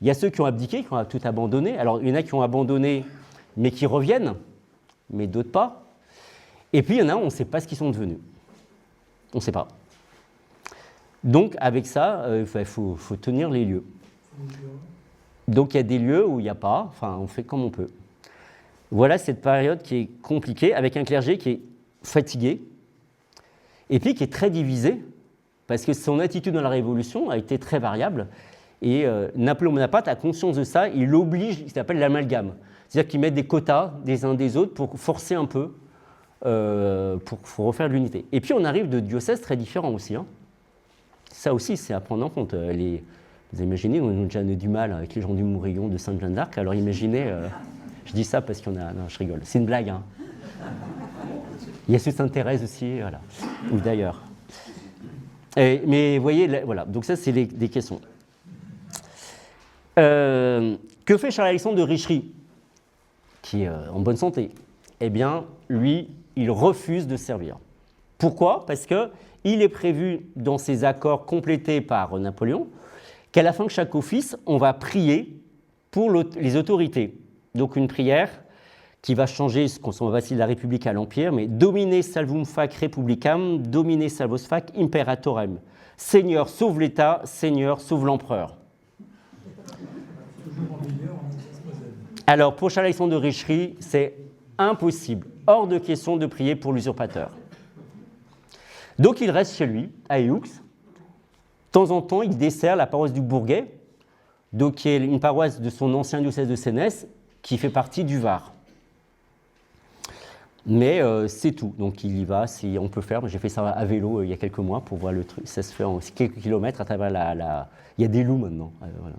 il y a ceux qui ont abdiqué, qui ont tout abandonné. Alors il y en a qui ont abandonné, mais qui reviennent, mais d'autres pas. Et puis il y en a, on ne sait pas ce qu'ils sont devenus. On ne sait pas. Donc avec ça, il faut tenir les lieux. Donc il y a des lieux où il n'y a pas, enfin on fait comme on peut. Voilà cette période qui est compliquée, avec un clergé qui est fatigué, et puis qui est très divisé, parce que son attitude dans la Révolution a été très variable, et Napoléon Bonaparte a conscience de ça, il oblige, il s'appelle l'amalgame, c'est-à-dire qu'il met des quotas des uns des autres pour forcer un peu, pour refaire l'unité. Et puis on arrive de diocèses très différents aussi. Hein. Ça aussi, c'est à prendre en compte. Vous imaginez, on a déjà du mal avec les gens du Mourillon, de Sainte-Jeanne d'Arc, alors imaginez, je dis ça parce qu'il y en a, non, je rigole, c'est une blague. Hein. Il y a ceux de Sainte-Thérèse aussi, voilà, ou d'ailleurs. Mais vous voyez, voilà, donc ça c'est des questions. Que fait Charles-Alexandre de Richery, qui est en bonne santé? Eh bien, lui, il refuse de servir. Pourquoi? Parce qu'il est prévu dans ces accords complétés par Napoléon qu'à la fin de chaque office, on va prier pour les autorités. Donc une prière qui va changer, ce qu'on va passer de la République à l'Empire, mais Domine salvum fac republicam, Domine salvos fac imperatorem. Seigneur, sauve l'État, Seigneur, sauve l'empereur. Alors, pour Charles-Alexandre de Richelieu, c'est impossible, hors de question de prier pour l'usurpateur. Donc, il reste chez lui, à Éoux. De temps en temps, il dessert la paroisse du Bourguet, donc qui est une paroisse de son ancien diocèse de Sénès, qui fait partie du Var. Mais c'est tout, donc il y va, si on peut faire. J'ai fait ça à vélo il y a quelques mois pour voir le truc. Ça se fait en quelques kilomètres à travers Il y a des loups maintenant. Voilà.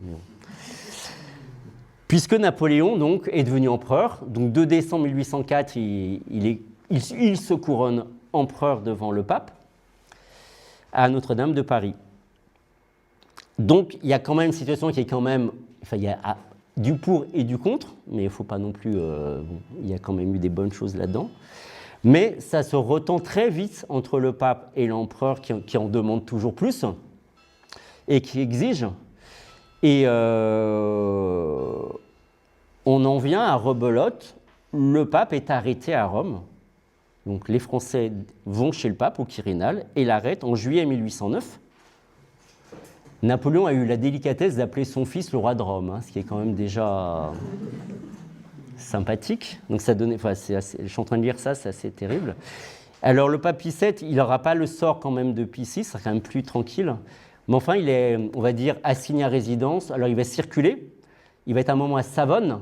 Puisque Napoléon donc, est devenu empereur, donc 2 décembre 1804, il se couronne empereur devant le pape à Notre-Dame de Paris. Donc il y a quand même une situation qui est quand même... Enfin, il y a du pour et du contre, mais il ne faut pas non plus... il y a quand même eu des bonnes choses là-dedans. Mais ça se retend très vite entre le pape et l'empereur qui en demande toujours plus et qui exige. Et on en vient à rebelote. Le pape est arrêté à Rome. Donc les Français vont chez le pape au Quirinal et l'arrêtent en juillet 1809. Napoléon a eu la délicatesse d'appeler son fils le roi de Rome, ce qui est quand même déjà sympathique. Donc ça donnait, je suis en train de lire ça, c'est assez terrible. Alors le pape Pie VII, il n'aura pas le sort quand même de Pie VI, ça sera quand même plus tranquille. Mais enfin, il est, on va dire, assigné à résidence. Alors il va circuler, il va être un moment à Savonne,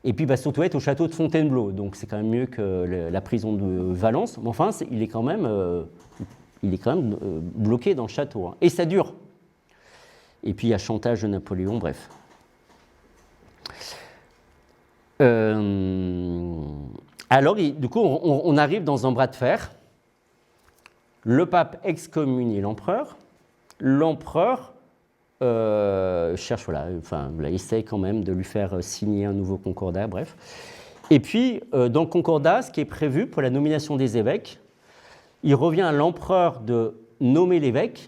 et puis il va surtout être au château de Fontainebleau. Donc c'est quand même mieux que la prison de Valence. Mais enfin, il est quand même bloqué dans le château. Et ça dure. Et puis il y a chantage de Napoléon, bref. Alors, du coup, on arrive dans un bras de fer. Le pape excommunie l'empereur. L'empereur cherche, essaie quand même de lui faire signer un nouveau concordat, bref. Et puis, dans le concordat, ce qui est prévu pour la nomination des évêques, il revient à l'empereur de nommer l'évêque.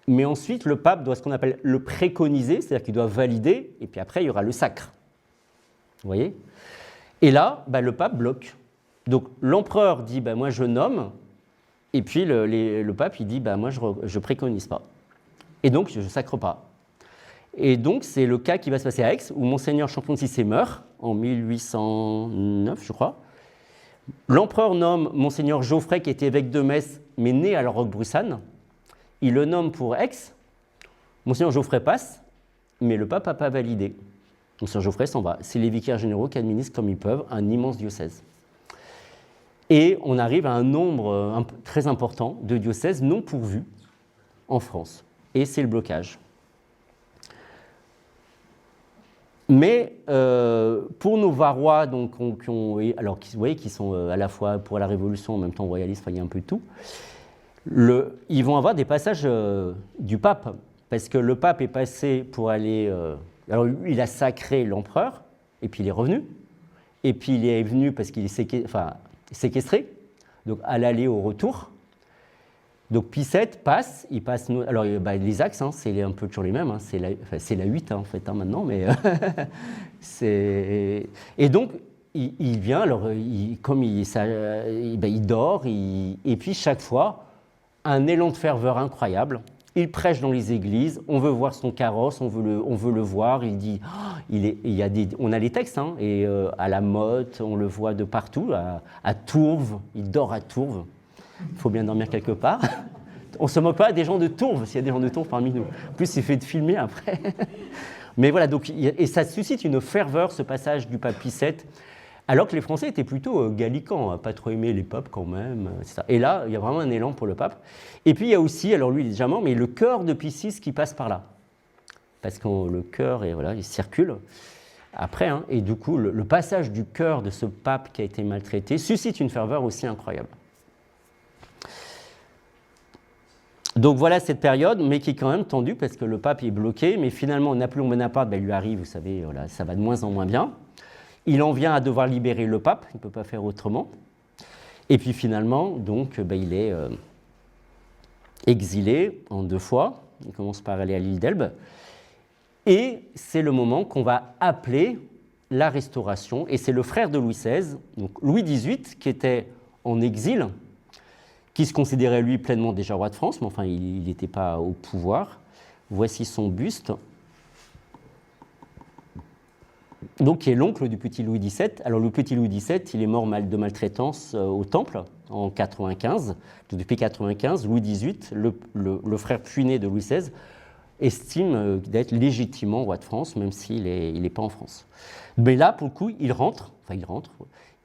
Mais ensuite, le pape doit ce qu'on appelle le préconiser, c'est-à-dire qu'il doit valider, et puis après, il y aura le sacre. Vous voyez? Et là, le pape bloque. Donc, l'empereur dit, moi, je nomme, et puis le pape, il dit, moi, je ne préconise pas. Et donc, je ne sacre pas. Et donc, c'est le cas qui va se passer à Aix, où Monseigneur Champion de Cissé meurt, en 1809, je crois. L'empereur nomme Monseigneur Geoffrey, qui était évêque de Metz, mais né à la Roquebrussanne. Il le nomme pour Aix. Monseigneur Geoffrey passe, mais le pape n'a pas validé. Monseigneur Geoffrey s'en va. C'est les vicaires généraux qui administrent comme ils peuvent un immense diocèse. Et on arrive à un nombre très important de diocèses non pourvus en France. Et c'est le blocage. Mais pour nos Varois, donc, qui sont à la fois pour la Révolution, en même temps royalistes, il y a un peu de tout, ils vont avoir des passages du pape, parce que le pape est passé pour aller... alors il a sacré l'empereur, et puis il est revenu, et puis il est venu parce qu'il est séquestré, donc à l'aller au retour. Donc Pie VII passe, alors les axes, c'est un peu toujours les mêmes, c'est la 8 en fait maintenant, mais et donc il vient, alors il dort, et puis chaque fois, un élan de ferveur incroyable. Il prêche dans les églises, on veut voir son carrosse, on veut le voir. Il dit, on a les textes, et à la Motte, on le voit de partout, à Tourves, il dort à Tourves. Il faut bien dormir quelque part. On ne se moque pas des gens de Tourves, s'il y a des gens de Tourves parmi nous. En plus, il fait de filmer après. Mais voilà, donc, et ça suscite une ferveur, ce passage du pape Pie VII, alors que les Français étaient plutôt gallicans, pas trop aimer les papes quand même, etc. Et là, il y a vraiment un élan pour le pape. Et puis, il y a aussi, alors lui, il est déjà mort, mais le chœur de Pie VI qui passe par là. Parce que le chœur, il circule après, et du coup, le passage du chœur de ce pape qui a été maltraité suscite une ferveur aussi incroyable. Donc voilà cette période, mais qui est quand même tendue parce que le pape est bloqué, mais finalement Napoléon Bonaparte lui arrive, vous savez, ça va de moins en moins bien. Il en vient à devoir libérer le pape, il ne peut pas faire autrement. Et puis finalement, donc, il est exilé en 2 fois. Il commence par aller à l'île d'Elbe. Et c'est le moment qu'on va appeler la Restauration. Et c'est le frère de Louis XVI, donc Louis XVIII, qui était en exil, qui se considérait lui pleinement déjà roi de France, mais enfin il n'était pas au pouvoir. Voici son buste. Donc, qui est l'oncle du petit Louis XVII. Alors, le petit Louis XVII, il est mort de maltraitance au Temple en 95. Donc, depuis 95, Louis XVIII, le frère puiné de Louis XVI, estime d'être légitimement roi de France, même s'il n'est pas en France. Mais là, pour le coup, il rentre,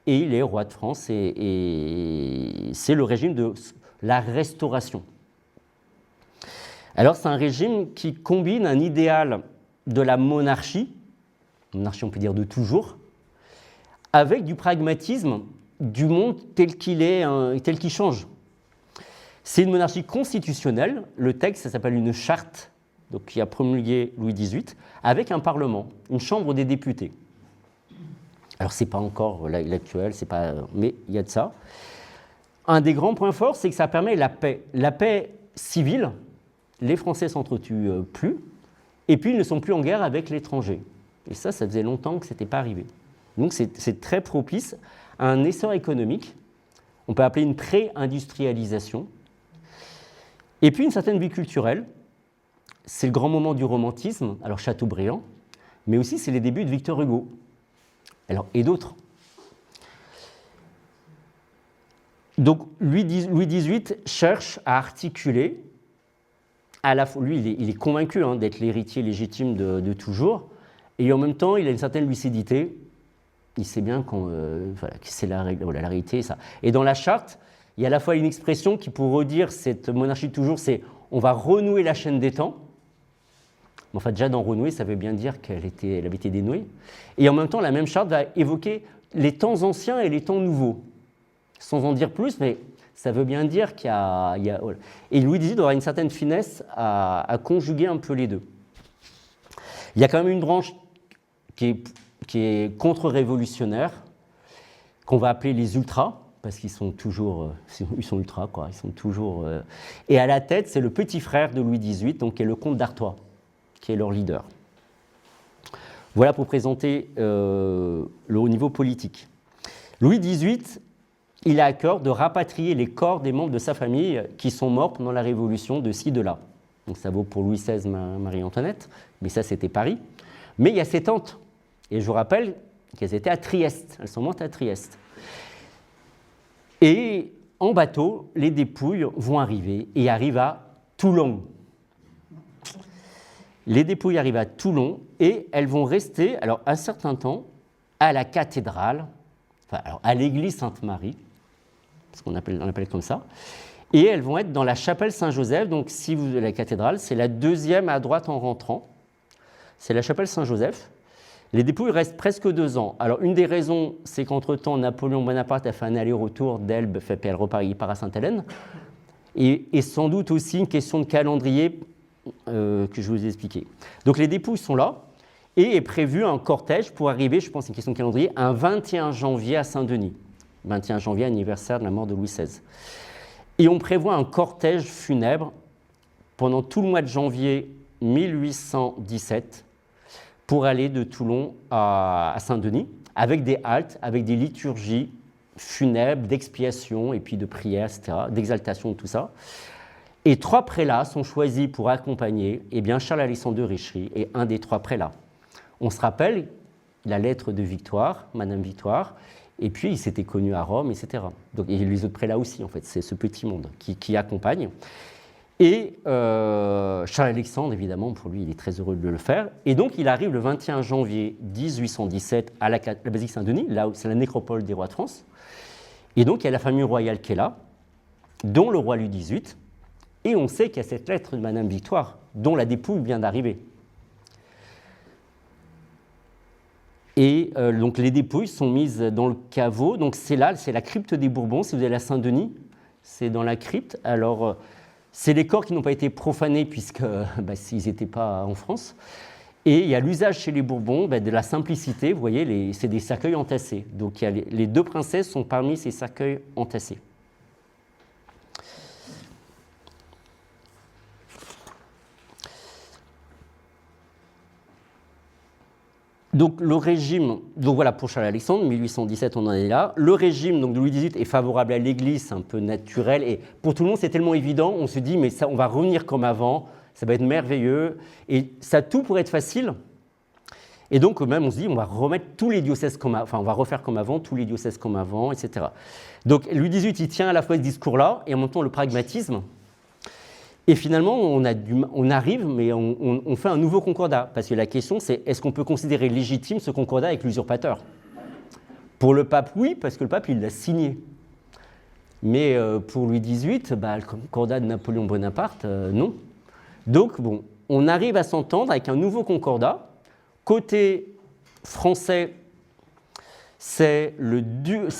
et il est roi de France, et c'est le régime de la Restauration. Alors, c'est un régime qui combine un idéal de la monarchie, on peut dire de toujours, avec du pragmatisme du monde tel qu'il est, tel qu'il change. C'est une monarchie constitutionnelle, le texte, ça s'appelle une charte, donc qui a promulgué Louis XVIII, avec un parlement, une chambre des députés. Alors, ce n'est pas encore l'actuel, mais il y a de ça. Un des grands points forts, c'est que ça permet la paix. La paix civile, les Français ne s'entretuent plus, et puis ils ne sont plus en guerre avec l'étranger. Et ça faisait longtemps que ce n'était pas arrivé. Donc c'est très propice à un essor économique, on peut appeler une pré-industrialisation, et puis une certaine vie culturelle. C'est le grand moment du romantisme, alors Chateaubriand, mais aussi c'est les débuts de Victor Hugo, et d'autres. Donc Louis XVIII cherche à articuler, à la fois, lui il est convaincu d'être l'héritier légitime de toujours, et en même temps, il a une certaine lucidité. Il sait bien que c'est la réalité. Et ça. Et dans la charte, il y a à la fois une expression qui, pour redire cette monarchie de toujours, c'est on va renouer la chaîne des temps. Mais enfin, déjà, dans renouer, ça veut bien dire qu'elle avait été dénouée. Et en même temps, la même charte va évoquer les temps anciens et les temps nouveaux. Sans en dire plus, mais ça veut bien dire qu'il y a Et Louis XVIII aura une certaine finesse à conjuguer un peu les deux. Il y a quand même une branche qui est contre-révolutionnaire, qu'on va appeler les ultras, parce qu'ils sont toujours, ils sont ultras, quoi, ils sont toujours... Et à la tête, c'est le petit frère de Louis XVIII, donc qui est le comte d'Artois, qui est leur leader. Voilà pour présenter le haut niveau politique. Louis XVIII, il a à cœur de rapatrier les corps des membres de sa famille qui sont morts pendant la Révolution de ci, de là. Donc ça vaut pour Louis XVI, Marie-Antoinette, mais ça c'était Paris. Mais il y a ses tantes, et je vous rappelle qu'elles étaient à Trieste, elles sont mortes à Trieste. Et en bateau, les dépouilles vont arriver, et arrivent à Toulon. Les dépouilles arrivent à Toulon, et elles vont rester, alors un certain temps, à la cathédrale, à l'église Sainte-Marie, parce qu'on appelle comme ça, et elles vont être dans la chapelle Saint-Joseph. Donc si vous avez la cathédrale, c'est la deuxième à droite en rentrant, c'est la chapelle Saint-Joseph. Les dépouilles restent presque 2 ans. Alors une des raisons, c'est qu'entre-temps, Napoléon Bonaparte a fait un aller-retour d'Elbe, puis elle repart à Sainte-Hélène, et sans doute aussi une question de calendrier que je vous ai expliqué. Donc les dépouilles sont là, et est prévu un cortège pour arriver, je pense, c'est une question de calendrier, un 21 janvier à Saint-Denis. 21 janvier, anniversaire de la mort de Louis XVI. Et on prévoit un cortège funèbre pendant tout le mois de janvier 1817 pour aller de Toulon à Saint-Denis, avec des haltes, avec des liturgies funèbres, d'expiation et puis de prières, etc., d'exaltation, tout ça. Et 3 prélats sont choisis pour accompagner Charles-Alexandre de Richelieu et un des 3 prélats. On se rappelle la lettre de Victoire, Madame Victoire, et puis il s'était connu à Rome, etc. Donc, et les autres prélats aussi, en fait, c'est ce petit monde qui accompagne. Et Charles-Alexandre, évidemment, pour lui, il est très heureux de le faire. Et donc, il arrive le 21 janvier 1817 à la basilique Saint-Denis, là où c'est la nécropole des rois de France. Et donc, il y a la famille royale qui est là, dont le roi Louis XVIII. Et on sait qu'il y a cette lettre de Madame Victoire, dont la dépouille vient d'arriver. Et donc les dépouilles sont mises dans le caveau. Donc c'est là, c'est la crypte des Bourbons. Si vous allez à Saint-Denis, c'est dans la crypte. Alors c'est les corps qui n'ont pas été profanés puisque s'ils n'étaient pas en France. Et il y a l'usage chez les Bourbons de la simplicité. Vous voyez, c'est des cercueils entassés. Donc il y a les deux princesses sont parmi ces cercueils entassés. Donc le régime, donc voilà pour Charles-Alexandre, 1817 on en est là. Le régime donc, de Louis XVIII est favorable à l'Église, c'est un peu naturel. Et pour tout le monde c'est tellement évident, on se dit mais ça, on va revenir comme avant, ça va être merveilleux. Et ça a tout pour être facile. Et donc même on se dit on va remettre tous les diocèses comme avant, enfin on va refaire comme avant, tous les diocèses comme avant, etc. Donc Louis XVIII il tient à la fois ce discours-là et en même temps le pragmatisme. Et finalement, on arrive, mais on fait un nouveau concordat. Parce que la question, c'est est-ce qu'on peut considérer légitime ce concordat avec l'usurpateur? Pour le pape, oui, parce que le pape, il l'a signé. Mais pour Louis XVIII, le concordat de Napoléon Bonaparte, non. Donc, bon, on arrive à s'entendre avec un nouveau concordat. Côté français, c'est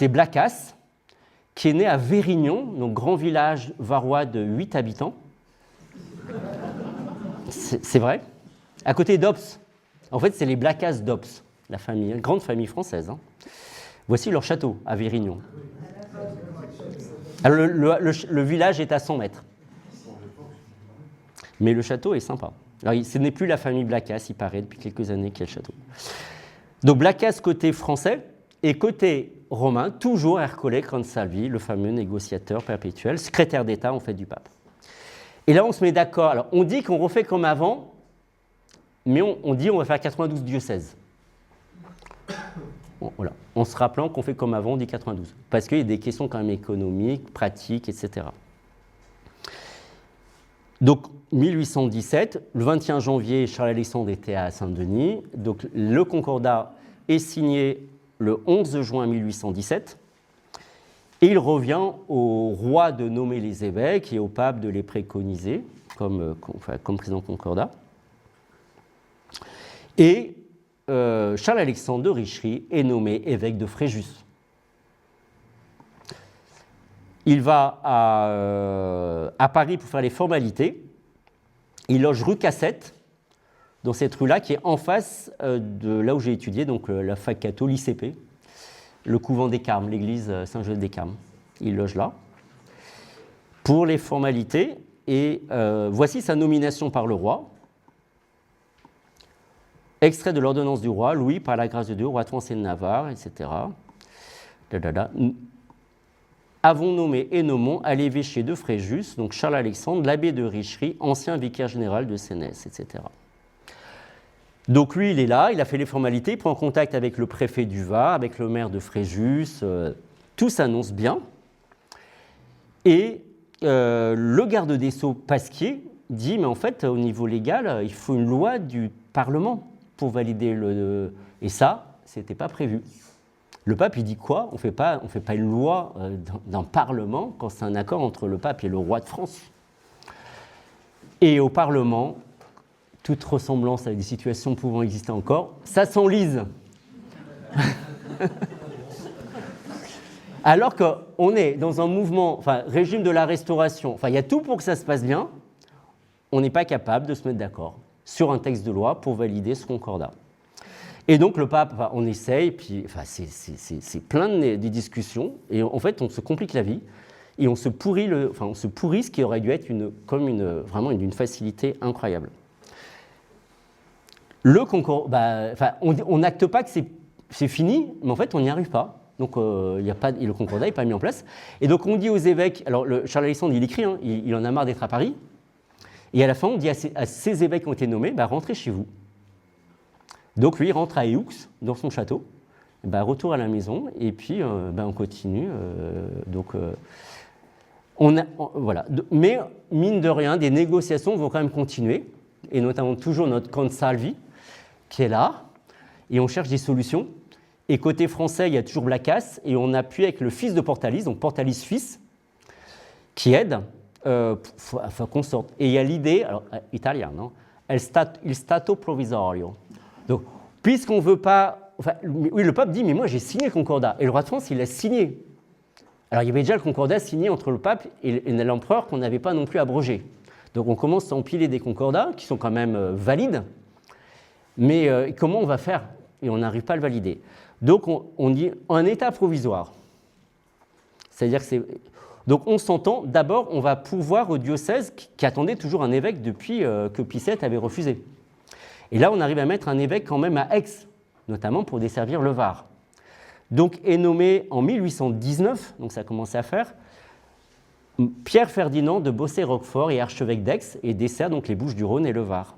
Blacas, qui est né à Vérignon, donc grand village varois de 8 habitants. C'est vrai. À côté d'Ops. En fait, c'est les Blacas d'Ops, la famille, une grande famille française. Hein. Voici leur château à Vérignon. Alors, le village est à 100 mètres. Mais le château est sympa. Alors, ce n'est plus la famille Blacas, il paraît, depuis quelques années qu'il y a le château. Donc, Blacas côté français et côté romain, toujours Ercole Consalvi, le fameux négociateur perpétuel, secrétaire d'État en fait du pape. Et là, on se met d'accord. Alors, on dit qu'on refait comme avant, mais on dit qu'on va faire 92 diocèses. Bon, voilà. En se rappelant qu'on fait comme avant, on dit 92. Parce qu'il y a des questions quand même économiques, pratiques, etc. Donc, 1817, le 21 janvier, Charles-Alexandre était à Saint-Denis. Donc, le concordat est signé le 11 juin 1817. Et il revient au roi de nommer les évêques et au pape de les préconiser comme président concordat. Et Charles-Alexandre de Richery est nommé évêque de Fréjus. Il va à Paris pour faire les formalités. Il loge rue Cassette, dans cette rue-là, qui est en face de là où j'ai étudié, donc la fac catho, l'ICP. Le couvent des Carmes, l'église Saint-Joseph des Carmes. Il loge là. Pour les formalités, et voici sa nomination par le roi. Extrait de l'ordonnance du roi, Louis, par la grâce de Dieu, roi de France et de Navarre, etc. Avons nommé et nommons à l'évêché de Fréjus, donc Charles-Alexandre, l'abbé de Richery, ancien vicaire général de Sénès, etc. Donc lui, il est là, il a fait les formalités, il prend contact avec le préfet du Var, avec le maire de Fréjus, tout s'annonce bien. Et le garde des Sceaux Pasquier dit, mais en fait, au niveau légal, il faut une loi du Parlement pour valider le... Et ça, ce n'était pas prévu. Le pape, il dit quoi? On ne fait pas une loi d'un Parlement quand c'est un accord entre le pape et le roi de France. Et au Parlement... toute ressemblance avec des situations pouvant exister encore, ça s'enlise. Alors qu'on est dans un mouvement, régime de la Restauration, il y a tout pour que ça se passe bien, on n'est pas capable de se mettre d'accord sur un texte de loi pour valider ce concordat. Et donc le pape, on essaye, puis c'est plein de discussions, et en fait on se complique la vie, et on se pourrit ce qui aurait dû être vraiment d'une facilité incroyable. Le concours, on n'acte pas que c'est fini, mais en fait, on n'y arrive pas. Donc, le concordat n'est pas mis en place. Et donc, on dit aux évêques, alors Charles-Alexandre, il écrit, il en a marre d'être à Paris. Et à la fin, on dit à ces évêques qui ont été nommés, rentrez chez vous. Donc, lui, il rentre à Éoux, dans son château. Retour à la maison, et puis on continue. Voilà. Mais, mine de rien, des négociations vont quand même continuer, et notamment toujours notre Consalvi, qui est là, et on cherche des solutions. Et côté français, il y a toujours Blacas, et on appuie avec le fils de Portalis, donc Portalis fils, qui aide afin qu'on sorte. Et il y a l'idée, alors italien, non? Il stato provisorio. Donc, puisqu'on ne veut pas... oui, le pape dit, mais moi j'ai signé le concordat, et le roi de France, il l'a signé. Alors il y avait déjà le concordat signé entre le pape et l'empereur qu'on n'avait pas non plus abrogé. Donc on commence à empiler des concordats qui sont quand même valides, Mais comment on va faire? Et on n'arrive pas à le valider. Donc on dit un état provisoire. C'est-à-dire que c'est... Donc on s'entend, d'abord on va pourvoir au diocèse qui attendait toujours un évêque depuis que Pie VII avait refusé. Et là on arrive à mettre un évêque quand même à Aix, notamment pour desservir le Var. Donc est nommé en 1819, donc ça a commencé à faire, Pierre-Ferdinand de Bossé-Roquefort et archevêque d'Aix et dessert donc les Bouches-du-Rhône et le Var.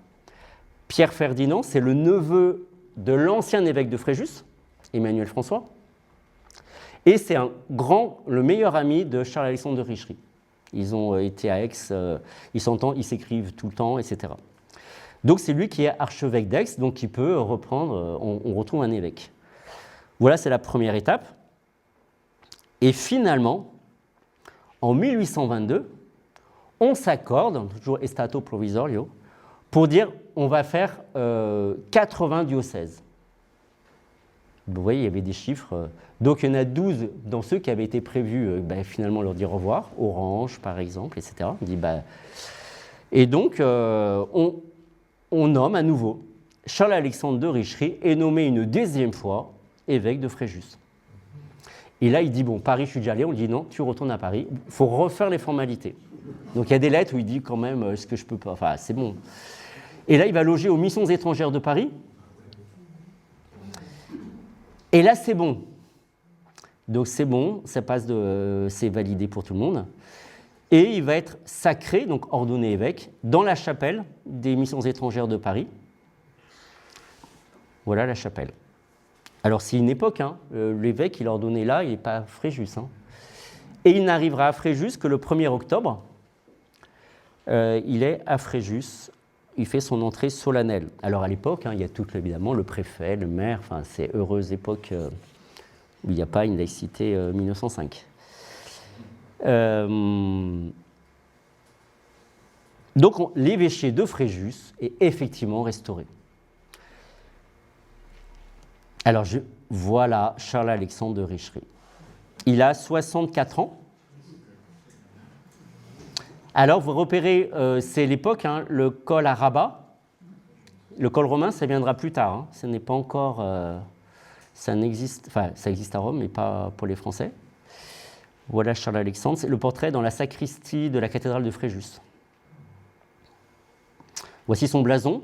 Pierre-Ferdinand, c'est le neveu de l'ancien évêque de Fréjus, Emmanuel François, et c'est le meilleur ami de Charles-Alexandre de Richery. Ils ont été à Aix, ils s'entendent, ils s'écrivent tout le temps, etc. Donc c'est lui qui est archevêque d'Aix, donc qui peut reprendre, on retrouve un évêque. Voilà, c'est la première étape. Et finalement, en 1822, on s'accorde, toujours estato provisorio, pour dire on va faire 80 diocèses. Vous voyez, il y avait des chiffres. Donc il y en a 12 dans ceux qui avaient été prévus, finalement leur dire au revoir, Orange par exemple, etc. On dit, et donc on nomme à nouveau Charles-Alexandre de Richery est nommé une deuxième fois évêque de Fréjus. Et là il dit, bon, Paris je suis déjà allé, on dit non, tu retournes à Paris, il faut refaire les formalités. Donc il y a des lettres où il dit quand même, est-ce que je peux pas, enfin c'est bon. Et là il va loger aux missions étrangères de Paris. Et là, c'est bon. Donc, c'est bon, c'est validé pour tout le monde. Et il va être sacré, donc ordonné évêque, dans la chapelle des missions étrangères de Paris. Voilà la chapelle. Alors, c'est une époque, hein. L'évêque, il est ordonné là, il n'est pas à Fréjus. Hein. Et il n'arrivera à Fréjus que le 1er octobre. Il est à Fréjus. Il fait son entrée solennelle. Alors à l'époque, il y a tout évidemment le préfet, le maire, enfin c'est heureuse époque où il n'y a pas une laïcité 1905. Donc l'évêché de Fréjus est effectivement restauré. Alors voilà Charles-Alexandre de Richery. Il a 64 ans. Alors, vous repérez, c'est l'époque, hein, le col à Rabat. Le col romain, ça viendra plus tard. Hein. Ce n'est pas encore... ça existe à Rome, mais pas pour les Français. Voilà Charles-Alexandre. C'est le portrait dans la sacristie de la cathédrale de Fréjus. Voici son blason.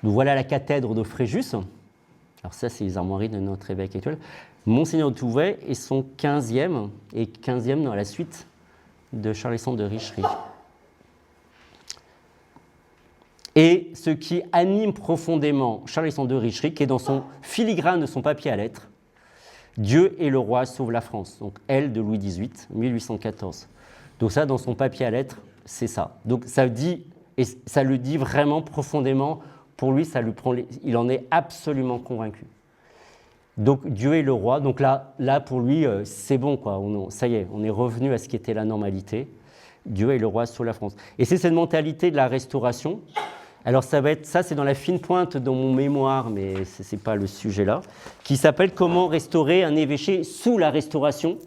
Donc, voilà la cathèdre de Fréjus. Alors ça, c'est les armoiries de notre évêque actuel. Monseigneur de Touvet est son 15e, et 15e dans la suite de Charles-Alexandre de Richery. Et ce qui anime profondément Charles-Alexandre de Richery, qui est dans son filigrane de son papier à lettres, Dieu et le roi sauvent la France, donc L de Louis XVIII, 1814. Donc ça, dans son papier à lettres, c'est ça. Donc ça dit, et ça le dit vraiment profondément, pour lui, il en est absolument convaincu. Donc Dieu est le roi, donc là pour lui, c'est bon, quoi. Ça y est, on est revenu à ce qui était la normalité. Dieu est le roi sur la France. Et c'est cette mentalité de la restauration. Alors ça c'est dans la fine pointe dans mon mémoire, mais ce n'est pas le sujet là, qui s'appelle « Comment restaurer un évêché sous la Restauration ».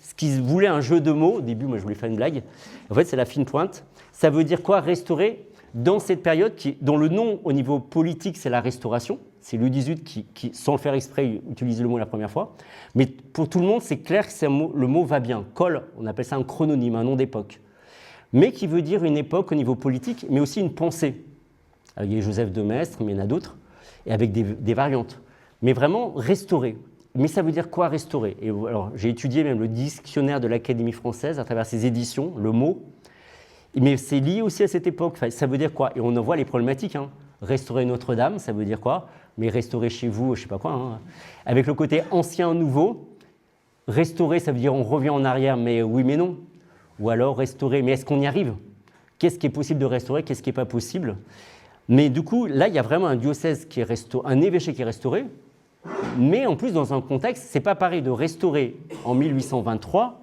Ce qui voulait un jeu de mots, au début, moi je voulais faire une blague. En fait, c'est la fine pointe. Ça veut dire quoi, restaurer dans cette période dont le nom au niveau politique, c'est la Restauration. C'est Louis XVIII qui, sans le faire exprès, utilise le mot la première fois. Mais pour tout le monde, c'est clair que le mot va bien. Col, on appelle ça un chrononyme, un nom d'époque. Mais qui veut dire une époque au niveau politique, mais aussi une pensée. Alors, il y a Joseph de Maistre, mais il y en a d'autres, et avec des variantes. Mais vraiment restaurer. Mais ça veut dire quoi restaurer? Et alors, j'ai étudié même le dictionnaire de l'Académie française à travers ses éditions, le mot. Mais c'est lié aussi à cette époque. Enfin, ça veut dire quoi? Et on en voit les problématiques. Hein. Restaurer Notre-Dame, ça veut dire quoi? Mais restaurer chez vous, je ne sais pas quoi. Hein. Avec le côté ancien, nouveau, restaurer, ça veut dire on revient en arrière, mais oui, mais non. Ou alors restaurer, mais est-ce qu'on y arrive? Qu'est-ce qui est possible de restaurer? Qu'est-ce qui n'est pas possible? Mais du coup, là, il y a vraiment un diocèse qui est restauré, un évêché qui est restauré, mais en plus, dans un contexte, ce n'est pas pareil de restaurer en 1823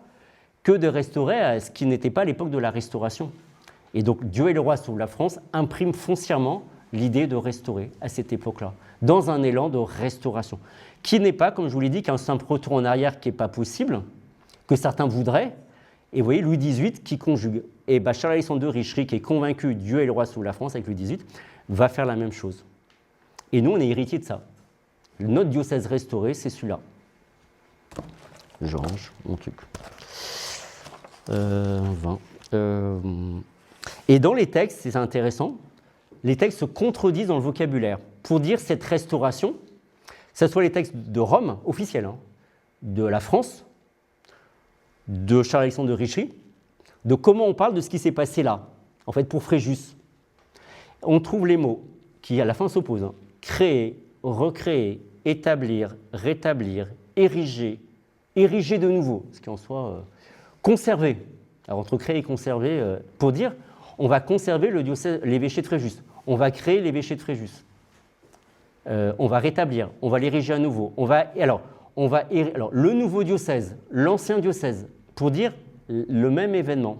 que de restaurer à ce qui n'était pas à l'époque de la Restauration. Et donc, Dieu et le roi sauve la France imprime foncièrement l'idée de restaurer à cette époque-là, dans un élan de restauration, qui n'est pas, comme je vous l'ai dit, qu'un simple retour en arrière qui n'est pas possible, que certains voudraient, Et vous voyez Louis XVIII qui conjugue. Et Charles-Alexandre de Richelieu, qui est convaincu Dieu est le roi sous la France avec Louis XVIII, va faire la même chose. Et nous, on est héritiers de ça. Notre diocèse restauré, c'est celui-là. Je range mon truc. 20. Et dans les textes, c'est intéressant, les textes se contredisent dans le vocabulaire. Pour dire cette restauration, que ce soit les textes de Rome, officiels, de la France, de Charles-Alexandre de Richelieu, de comment on parle de ce qui s'est passé là, en fait, pour Fréjus. On trouve les mots qui, à la fin, s'opposent. Créer, recréer, établir, rétablir, ériger, ériger de nouveau, ce qui en soit conserver. Alors, entre créer et conserver, pour dire, on va conserver le diocèse, l'évêché de Fréjus, on va créer l'évêché de Fréjus, on va rétablir, on va l'ériger à nouveau, alors, le nouveau diocèse, l'ancien diocèse, pour dire le même événement.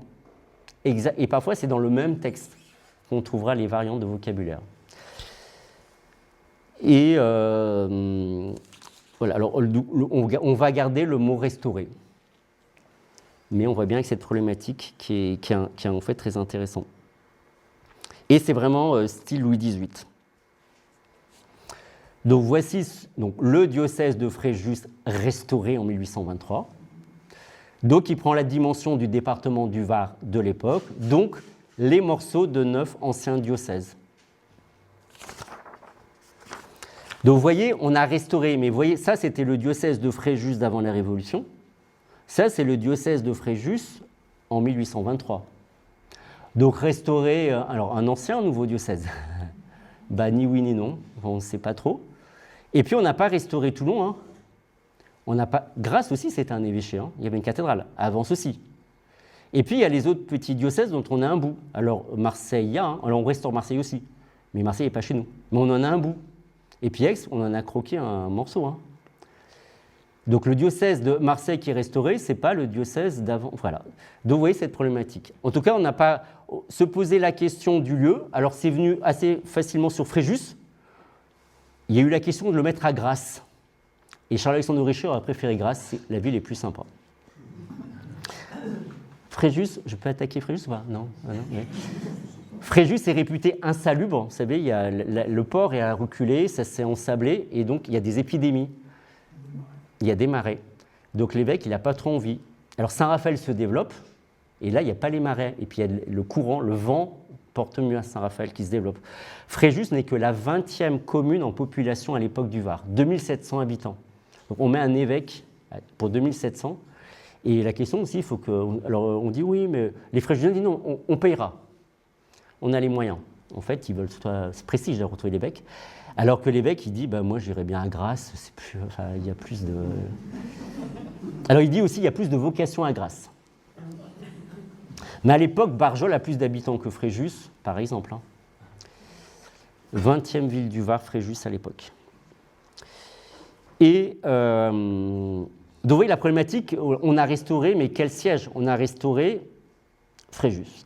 Et parfois, c'est dans le même texte qu'on trouvera les variantes de vocabulaire. Et voilà, alors on va garder le mot restauré. Mais on voit bien que cette problématique qui est en fait très intéressante. Et c'est vraiment style Louis XVIII. Donc voici le diocèse de Fréjus restauré en 1823. Donc il prend la dimension du département du Var de l'époque, donc les morceaux de 9 anciens diocèses. Donc vous voyez, on a restauré, mais vous voyez, ça c'était le diocèse de Fréjus d'avant la Révolution. Ça c'est le diocèse de Fréjus en 1823. Donc restaurer, alors un ancien, un nouveau diocèse. Ni oui ni non, on ne sait pas trop. Et puis on n'a pas restauré Toulon. On n'a pas. Grasse aussi, c'était un évêché. Il y avait une cathédrale. Avance aussi. Et puis il y a les autres petits diocèses dont on a un bout. Alors Marseille, alors on restaure Marseille aussi. Mais Marseille n'est pas chez nous. Mais on en a un bout. Et puis Aix, on en a croqué un morceau. Donc le diocèse de Marseille qui est restauré, ce n'est pas le diocèse d'avant. Voilà. Donc vous voyez cette problématique. En tout cas, on n'a pas se posé la question du lieu. Alors c'est venu assez facilement sur Fréjus. Il y a eu la question de le mettre à Grasse. Et Charles-Alexandre de Richelieu a préféré Grasse, la ville est plus sympa. Fréjus, je peux attaquer Fréjus ou pas ? Non, mais... Fréjus est réputé insalubre. Vous savez, le port est à reculer, ça s'est ensablé, et donc il y a des épidémies. Il y a des marais. Donc l'évêque, il n'a pas trop envie. Alors Saint-Raphaël se développe, et là, il n'y a pas les marais. Et puis il y a le courant, le vent porte mieux à Saint-Raphaël qui se développe. Fréjus n'est que la 20e commune en population à l'époque du Var, 2700 habitants. Donc on met un évêque pour 2700. Et la question aussi, il faut que... Alors on dit oui, mais les Fréjusiens disent non, on payera. On a les moyens. En fait, ils veulent... C'est prestige de retrouver l'évêque. Alors que l'évêque, il dit, moi j'irai bien à Grasse, il y a plus de... Alors il dit aussi, il y a plus de vocation à Grasse. Mais à l'époque, Barjol a plus d'habitants que Fréjus, par exemple. 20e ville du Var, Fréjus à l'époque. Et donc vous voyez la problématique, on a restauré, mais quel siège ? On a restauré Fréjus.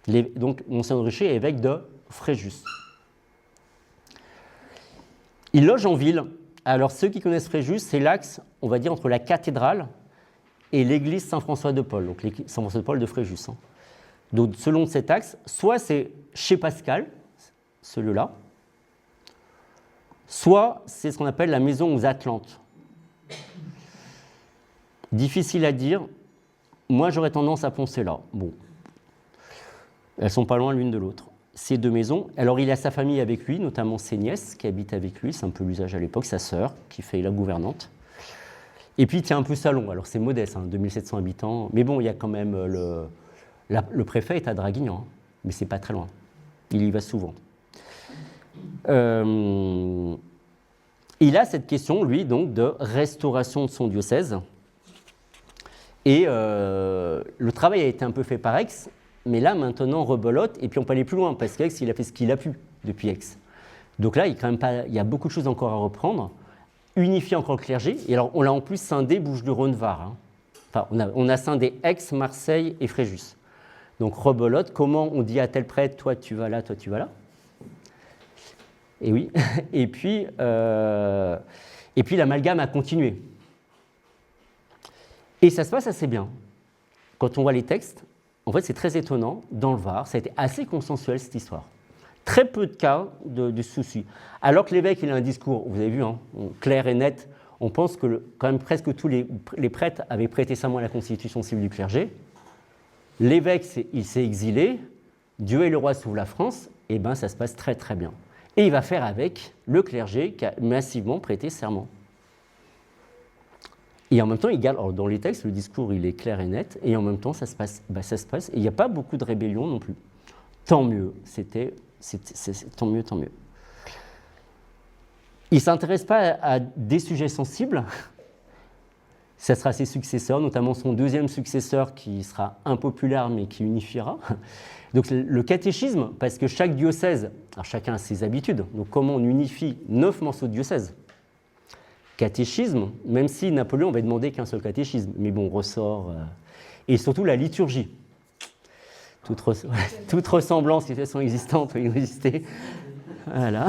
Donc Monseigneur de Richelieu est évêque de Fréjus. Il loge en ville. Alors ceux qui connaissent Fréjus, c'est l'axe, on va dire, entre la cathédrale et l'église Saint-François de Paul, donc l'église Saint-François de Paul de Fréjus. Donc selon cet axe, soit c'est chez Pascal, celui-là, soit c'est ce qu'on appelle la maison aux Atlantes. Difficile à dire, moi j'aurais tendance à penser là. Bon, elles ne sont pas loin l'une de l'autre. Ces deux maisons, alors il a sa famille avec lui, notamment ses nièces qui habitent avec lui, c'est un peu l'usage à l'époque, sa sœur qui fait la gouvernante. Et puis il tient un peu salon, alors c'est modeste, 2700 habitants, mais bon, il y a quand même le préfet est à Draguignan, mais c'est pas très loin, il y va souvent. Il a cette question, lui, donc, de restauration de son diocèse, et le travail a été un peu fait par Aix, mais là, maintenant, rebelote, et puis on peut aller plus loin, parce qu'Aix, il a fait ce qu'il a pu depuis Aix. Donc là, il y a beaucoup de choses encore à reprendre, unifier encore le clergé, et alors on l'a en plus scindé Bouches-du-Rhône-Var. Enfin, on a scindé Aix, Marseille et Fréjus. Donc rebelote, comment on dit à tel prêtre, toi tu vas là, toi tu vas là. Et oui, et puis l'amalgame a continué. Et ça se passe assez bien. quand on voit les textes, en fait, c'est très étonnant. Dans le Var, ça a été assez consensuel, cette histoire. Très peu de cas de soucis. Alors que l'évêque, il a un discours, vous avez vu, hein, clair et net. On pense que quand même presque tous les prêtres avaient prêté serment à la constitution civile du clergé. L'évêque, il s'est exilé. Dieu et le roi sauvent la France. Et bien, ça se passe très très bien. Et il va faire avec le clergé qui a massivement prêté serment. Et en même temps, il garde, alors dans les textes, le discours il est clair et net, et en même temps, ça se passe. Et il n'y a pas beaucoup de rébellions non plus. Tant mieux, tant mieux, tant mieux. Il ne s'intéresse pas à des sujets sensibles. Ça sera ses successeurs, notamment son deuxième successeur qui sera impopulaire mais qui unifiera. Donc le catéchisme, parce que chaque diocèse, alors chacun a ses habitudes, donc comment on unifie 9 morceaux de diocèse. Catéchisme, même si Napoléon avait demandé qu'un seul catéchisme, mais bon, ressort. Et surtout la liturgie. Toute ressemblance, situation existante peut exister. Voilà.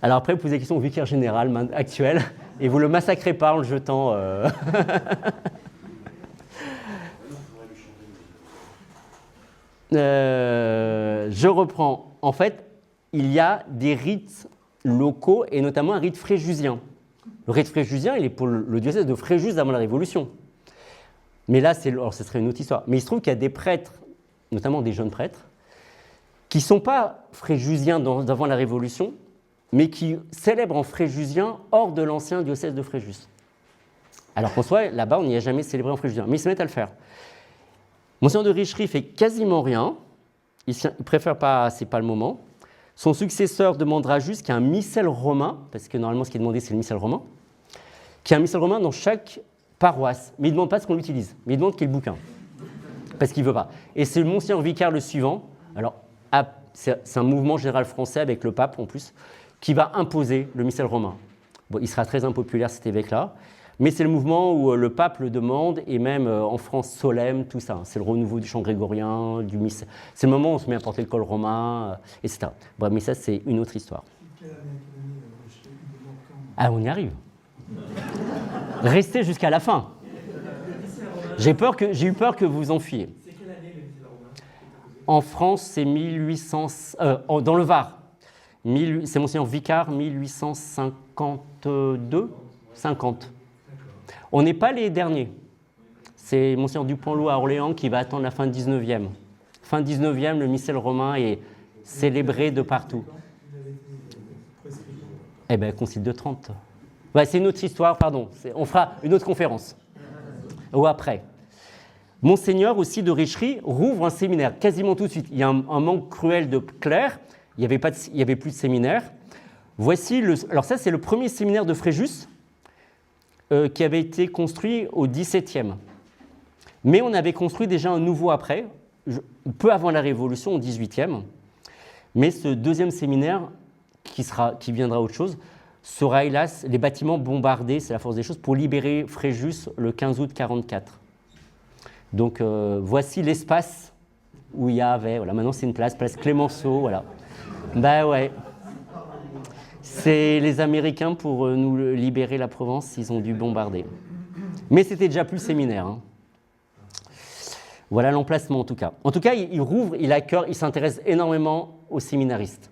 Alors après, vous posez des questions au vicaire général actuel, et vous le massacrez pas en le jetant. Je reprends. En fait, il y a des rites locaux, et notamment un rite fréjusien. Le rite fréjusien, il est pour le diocèse de Fréjus avant la Révolution. Mais là, alors, ce serait une autre histoire. Mais il se trouve qu'il y a des prêtres, notamment des jeunes prêtres, qui ne sont pas fréjusiens d'avant la Révolution, mais qui célèbrent en fréjusien hors de l'ancien diocèse de Fréjus. Alors qu'en soi, là-bas, on n'y a jamais célébré en fréjusien. Mais ils se mettent à le faire. Monseigneur de Richery fait quasiment rien. Il ne préfère pas, c'est pas le moment. Son successeur demandera juste qu'il y ait un missel romain, parce que normalement, ce qui est demandé, c'est le missel romain, qu'il y ait un missel romain dans chaque paroisse. Mais il ne demande pas ce qu'on l'utilise, mais il demande qu'il y ait le bouquin, parce qu'il ne veut pas. Et c'est le Monseigneur vicaire le suivant, alors c'est un mouvement général français avec le pape en plus, qui va imposer le missel romain. Bon, il sera très impopulaire cet évêque-là, mais c'est le mouvement où le pape le demande, et même en France, Solem, tout ça. C'est le renouveau du chant grégorien, du missel. C'est le moment où on se met à porter le col romain, etc. Bref, mais ça, c'est une autre histoire. Ah, on y arrive. Restez jusqu'à la fin. J'ai eu peur que vous en fuyiez. C'est quelle année le missel romain? En France, c'est 1800... dans le Var. C'est Monseigneur Vicard, 1852, 50. On n'est pas les derniers. C'est Monseigneur Dupont-Loup à Orléans qui va attendre la fin 19e. Fin 19e, le missel romain est célébré de partout. Eh bien, Concile de Trente. Ouais, c'est une autre histoire, pardon. On fera une autre conférence. Ou après. Monseigneur aussi de Richery rouvre un séminaire quasiment tout de suite. Il y a un manque cruel de clercs. Il n'y avait plus de séminaire. Voici alors ça, c'est le premier séminaire de Fréjus qui avait été construit au XVIIe. Mais on avait construit déjà un nouveau après, peu avant la Révolution, au XVIIIe. Mais ce deuxième séminaire, qui viendra autre chose, sera hélas les bâtiments bombardés, c'est la force des choses, pour libérer Fréjus le 15 août 1944. Donc voici l'espace où il y avait, voilà, maintenant c'est une place Clémenceau, voilà. Ben ouais. C'est les Américains, pour nous libérer la Provence, ils ont dû bombarder. Mais c'était déjà plus séminaire. Hein. Voilà l'emplacement en tout cas. En tout cas, il rouvre, il s'intéresse énormément aux séminaristes.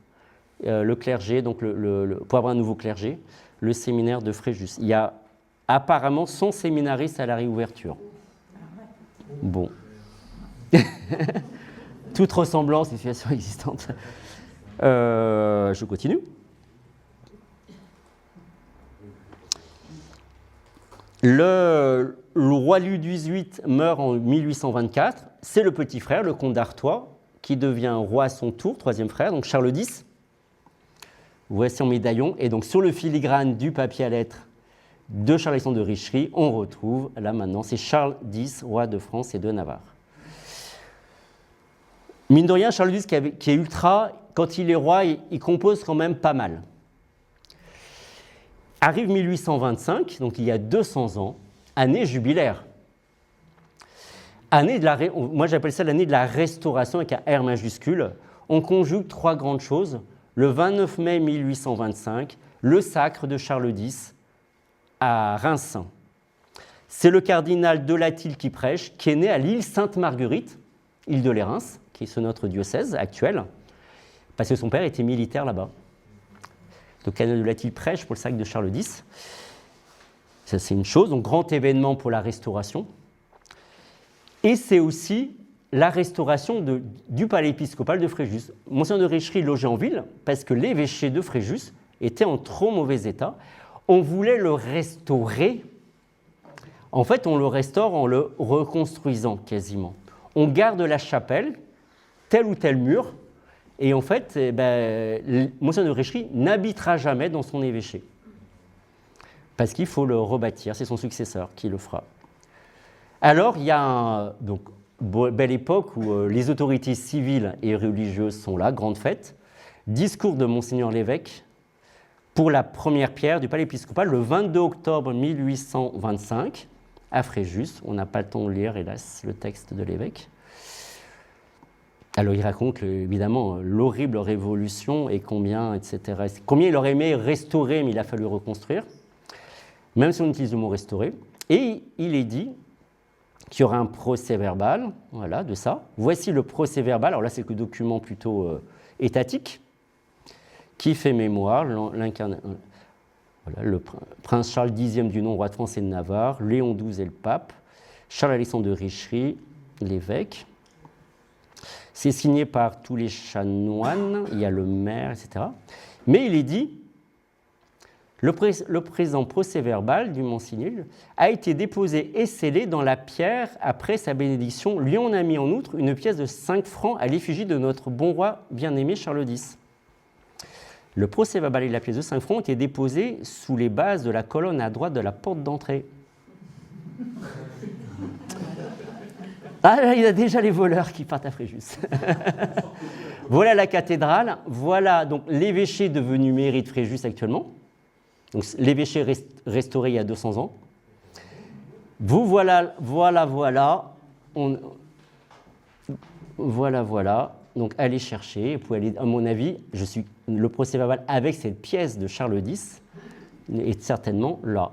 Le clergé, donc pour avoir un nouveau clergé, le séminaire de Fréjus. Il y a apparemment 100 séminaristes à la réouverture. Bon. Toute ressemblance, situation existante. Je continue. Le roi Louis XVIII meurt en 1824. C'est le petit frère, le comte d'Artois, qui devient roi à son tour, troisième frère, donc Charles X. Voici en médaillon. Et donc sur le filigrane du papier à lettres de Charles-Alexandre de Richery, on retrouve, là maintenant, c'est Charles X, roi de France et de Navarre. Mine de rien, Charles X, qui est ultra, quand il est roi, il compose quand même pas mal. Arrive 1825, donc il y a 200 ans, année jubilaire. Moi j'appelle ça l'année de la restauration avec un R majuscule. On conjugue 3 grandes choses. Le 29 mai 1825, le sacre de Charles X à Reims. C'est le cardinal de Latil qui prêche, qui est né à l'île Sainte-Marguerite, île de Lérins, qui est notre diocèse actuel, parce que son père était militaire là-bas. Donc, cardinal de Latil prêche pour le sacre de Charles X. Ça, c'est une chose, donc grand événement pour la restauration. Et c'est aussi la restauration du palais épiscopal de Fréjus. Monseigneur de Richery logeait en ville parce que l'évêché de Fréjus était en trop mauvais état. On voulait le restaurer. En fait, on le restaure en le reconstruisant quasiment. On garde la chapelle, tel ou tel mur, et en fait, Monseigneur de Richery n'habitera jamais dans son évêché. Parce qu'il faut le rebâtir, c'est son successeur qui le fera. Alors, il y a donc, belle époque où les autorités civiles et religieuses sont là, grande fête. Discours de Monseigneur l'évêque pour la première pierre du palais épiscopal le 22 octobre 1825 à Fréjus. On n'a pas le temps de lire, hélas, le texte de l'évêque. Alors, il raconte évidemment l'horrible révolution et combien, etc. Combien il aurait aimé restaurer, mais il a fallu reconstruire, même si on utilise le mot restaurer. Et il est dit qu'il y aura un procès-verbal, voilà, de ça. Voici le procès-verbal, alors là c'est le document plutôt étatique, qui fait mémoire, voilà, le prince Charles X du nom, roi de France et de Navarre, Léon XII et le pape, Charles-Alexandre de Richery, l'évêque. C'est signé par tous les chanoines, il y a le maire, etc. Mais il est dit, le présent procès-verbal du Monsignor a été déposé et scellé dans la pierre après sa bénédiction. Lui en a mis en outre une pièce de 5 francs à l'effigie de notre bon roi bien-aimé Charles X. Le procès-verbal et la pièce de 5 francs ont été déposés sous les bases de la colonne à droite de la porte d'entrée. Ah, là, il y a déjà les voleurs qui partent à Fréjus. Voilà la cathédrale, voilà donc l'évêché devenu mairie de Fréjus actuellement. Donc, l'évêché restauré il y a 200 ans. Vous voilà. Voilà. Donc, allez chercher. Vous pouvez aller, à mon avis, le procès-verbal avec cette pièce de Charles X est certainement là.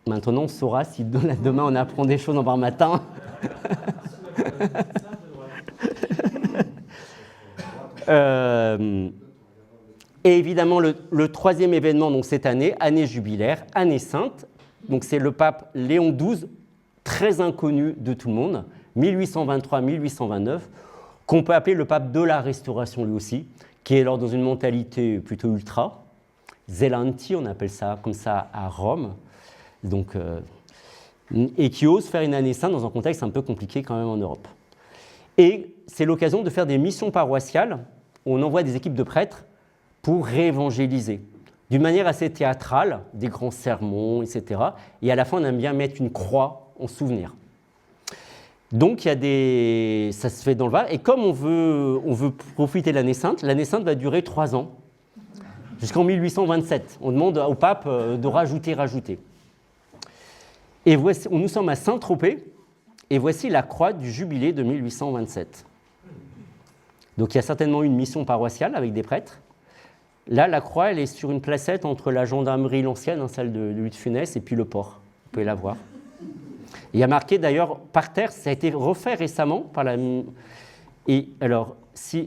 Maintenant, on saura si demain on apprend des choses en bar matin. Et évidemment, le troisième événement donc, cette année, année jubilaire, année sainte, donc c'est le pape Léon XII, très inconnu de tout le monde, 1823-1829, qu'on peut appeler le pape de la Restauration lui aussi, qui est alors dans une mentalité plutôt ultra, zelanti, on appelle ça comme ça à Rome, donc, et qui ose faire une année sainte dans un contexte un peu compliqué quand même en Europe. Et c'est l'occasion de faire des missions paroissiales, où on envoie des équipes de prêtres pour réévangéliser, d'une manière assez théâtrale, des grands sermons, etc. Et à la fin, on aime bien mettre une croix en souvenir. Donc, ça se fait dans le Var. Et comme on veut profiter de l'année sainte va durer 3 ans, jusqu'en 1827. On demande au pape de rajouter. Et voici, nous sommes à Saint-Tropez, et voici la croix du jubilé de 1827. Donc, il y a certainement une mission paroissiale avec des prêtres. Là, la croix, elle est sur une placette entre la gendarmerie, l'ancienne, celle de Louis de Funès, et puis le port. Vous pouvez la voir. Il y a marqué d'ailleurs par terre, ça a été refait récemment par la. Et alors,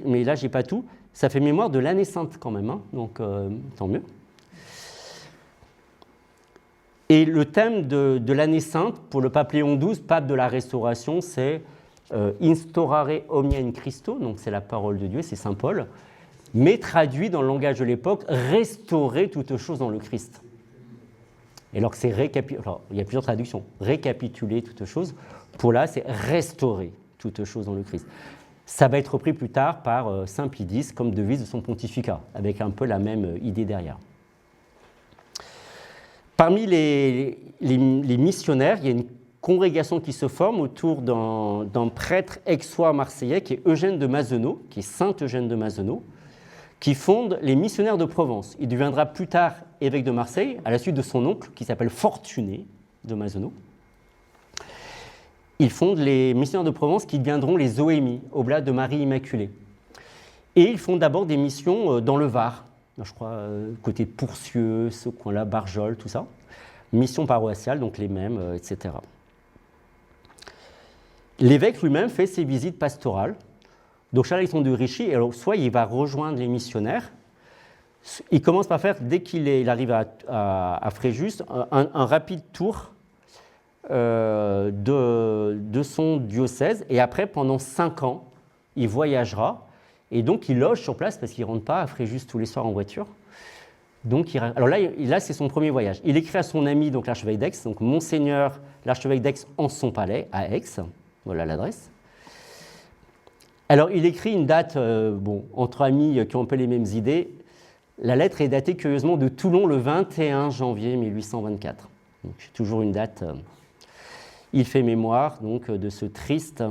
mais là, j'ai pas tout. Ça fait mémoire de l'année sainte quand même, donc tant mieux. Et le thème de l'année sainte pour le pape Léon XII, pape de la Restauration, c'est Instaurare omnia in Christo, donc c'est la parole de Dieu, c'est saint Paul. Mais traduit dans le langage de l'époque, restaurer toute chose dans le Christ. Et alors que c'est alors, il y a plusieurs traductions. Récapituler toute chose. Pour là, c'est restaurer toute chose dans le Christ. Ça va être repris plus tard par saint Pie X comme devise de son pontificat, avec un peu la même idée derrière. Parmi les missionnaires, il y a une congrégation qui se forme autour d'un prêtre aixois marseillais qui est Eugène de Mazenot, qui est saint Eugène de Mazenot, qui fonde les missionnaires de Provence. Il deviendra plus tard évêque de Marseille, à la suite de son oncle, qui s'appelle Fortuné de Mazenot. Il fonde les missionnaires de Provence qui deviendront les OMI, Oblats de Marie Immaculée. Et ils font d'abord des missions dans le Var, je crois, côté de Pourcieux, ce coin-là, Barjol, tout ça. Mission paroissiale, donc les mêmes, etc. L'évêque lui-même fait ses visites pastorales. Donc Charles-Alexandre de Richy, alors soit il va rejoindre les missionnaires, il commence par faire, dès qu'il arrive à Fréjus, un rapide tour de son diocèse, et après, pendant 5 ans, il voyagera, et donc il loge sur place, parce qu'il ne rentre pas à Fréjus tous les soirs en voiture. Donc, alors là, c'est son premier voyage. Il écrit à son ami, donc l'archevêque d'Aix, donc Monseigneur l'archevêque d'Aix en son palais, à Aix, voilà l'adresse. Alors, il écrit une date, entre amis qui ont un peu les mêmes idées. La lettre est datée curieusement de Toulon le 21 janvier 1824. Donc, c'est toujours une date. Il fait mémoire donc, de ce triste,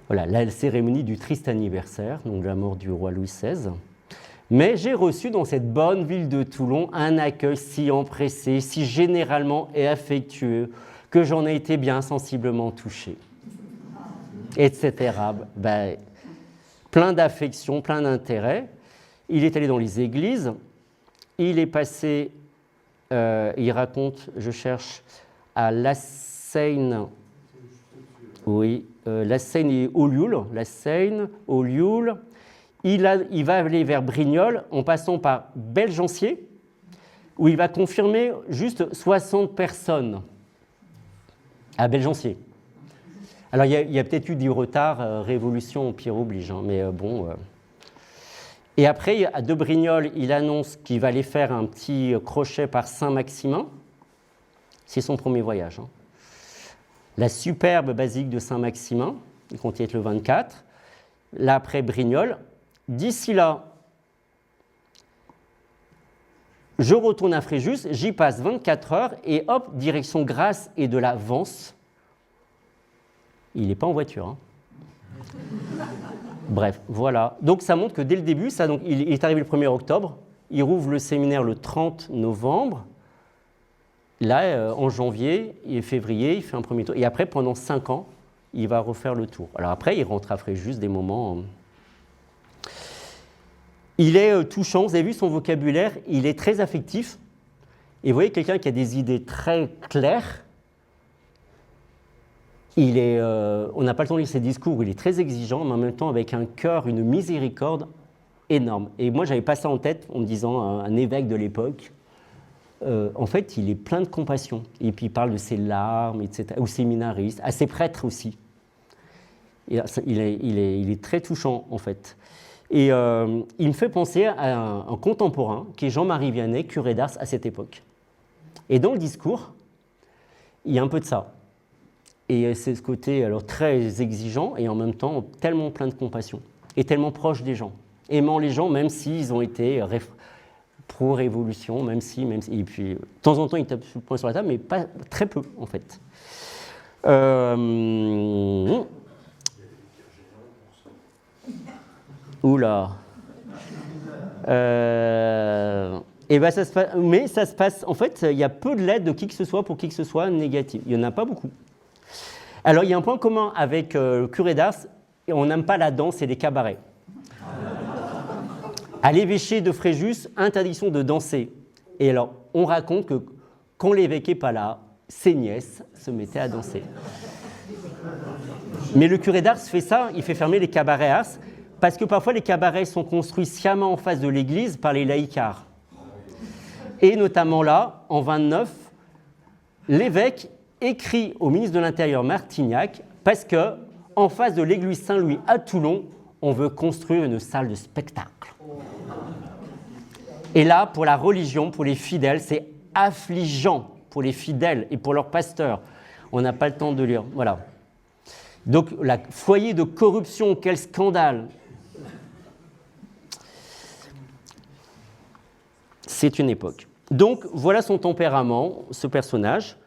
voilà, la cérémonie du triste anniversaire, donc de la mort du roi Louis XVI. Mais j'ai reçu dans cette bonne ville de Toulon un accueil si empressé, si généralement et affectueux, que j'en ai été bien sensiblement touché. Etc. Ben, plein d'affection, plein d'intérêt. Il est allé dans les églises, il est passé, il raconte, je cherche, à La Seyne, oui, La Seyne et Olioul, La Seyne, Olioul. Il va aller vers Brignoles en passant par Belgencier, où il va confirmer juste 60 personnes à Belgencier. Alors, il y a peut-être eu du retard, révolution, pire oblige, hein, mais bon. Et après, à de Brignoles, il annonce qu'il va aller faire un petit crochet par Saint-Maximin. C'est son premier voyage. Hein. La superbe basilique de Saint-Maximin, il compte y être le 24. Là, après Brignoles. D'ici là, je retourne à Fréjus, j'y passe 24 heures et hop, direction Grasse et de la Vence. Il n'est pas en voiture. Hein. Bref, voilà. Donc ça montre que dès le début, il est arrivé le 1er octobre, il rouvre le séminaire le 30 novembre. Là, en janvier et février, il fait un premier tour. Et après, pendant 5 ans, il va refaire le tour. Alors après, il rentre à Fréjus des moments... Il est touchant, vous avez vu son vocabulaire, il est très affectif. Et vous voyez quelqu'un qui a des idées très claires. On n'a pas le temps de lire ses discours, il est très exigeant, mais en même temps avec un cœur, une miséricorde énorme. Et moi, j'avais pas ça en tête en me disant un évêque de l'époque. En fait, il est plein de compassion. Et puis il parle de ses larmes, etc., aux séminaristes, à ses prêtres aussi. Et il est très touchant, en fait. Et il me fait penser à un contemporain qui est Jean-Marie Vianney, curé d'Ars à cette époque. Et dans le discours, il y a un peu de ça. Et c'est ce côté alors, très exigeant et en même temps tellement plein de compassion et tellement proche des gens. Aimant les gens même s'ils ont été pro-révolution, même si... Et puis, de temps en temps, il tape le poing sur la table, mais pas très peu, en fait. Oula. Et ben ça se passe, mais ça se passe. En fait, il y a peu de lettres de qui que ce soit pour qui que ce soit négative. Il n'y en a pas beaucoup. Alors, il y a un point commun avec le curé d'Ars, on n'aime pas la danse et les cabarets. À l'évêché de Fréjus, interdiction de danser. Et alors, on raconte que quand l'évêque n'est pas là, ses nièces se mettaient à danser. Mais le curé d'Ars fait ça, il fait fermer les cabarets à Ars, parce que parfois les cabarets sont construits sciemment en face de l'église par les laïcards. Et notamment là, en 29, l'évêque écrit au ministre de l'Intérieur Martignac, parce que en face de l'église Saint-Louis à Toulon, on veut construire une salle de spectacle. Et là, pour la religion, pour les fidèles, c'est affligeant pour les fidèles et pour leurs pasteurs. On n'a pas le temps de lire. Voilà. Donc, le foyer de corruption, quel scandale! C'est une époque. Donc, voilà son tempérament, ce personnage.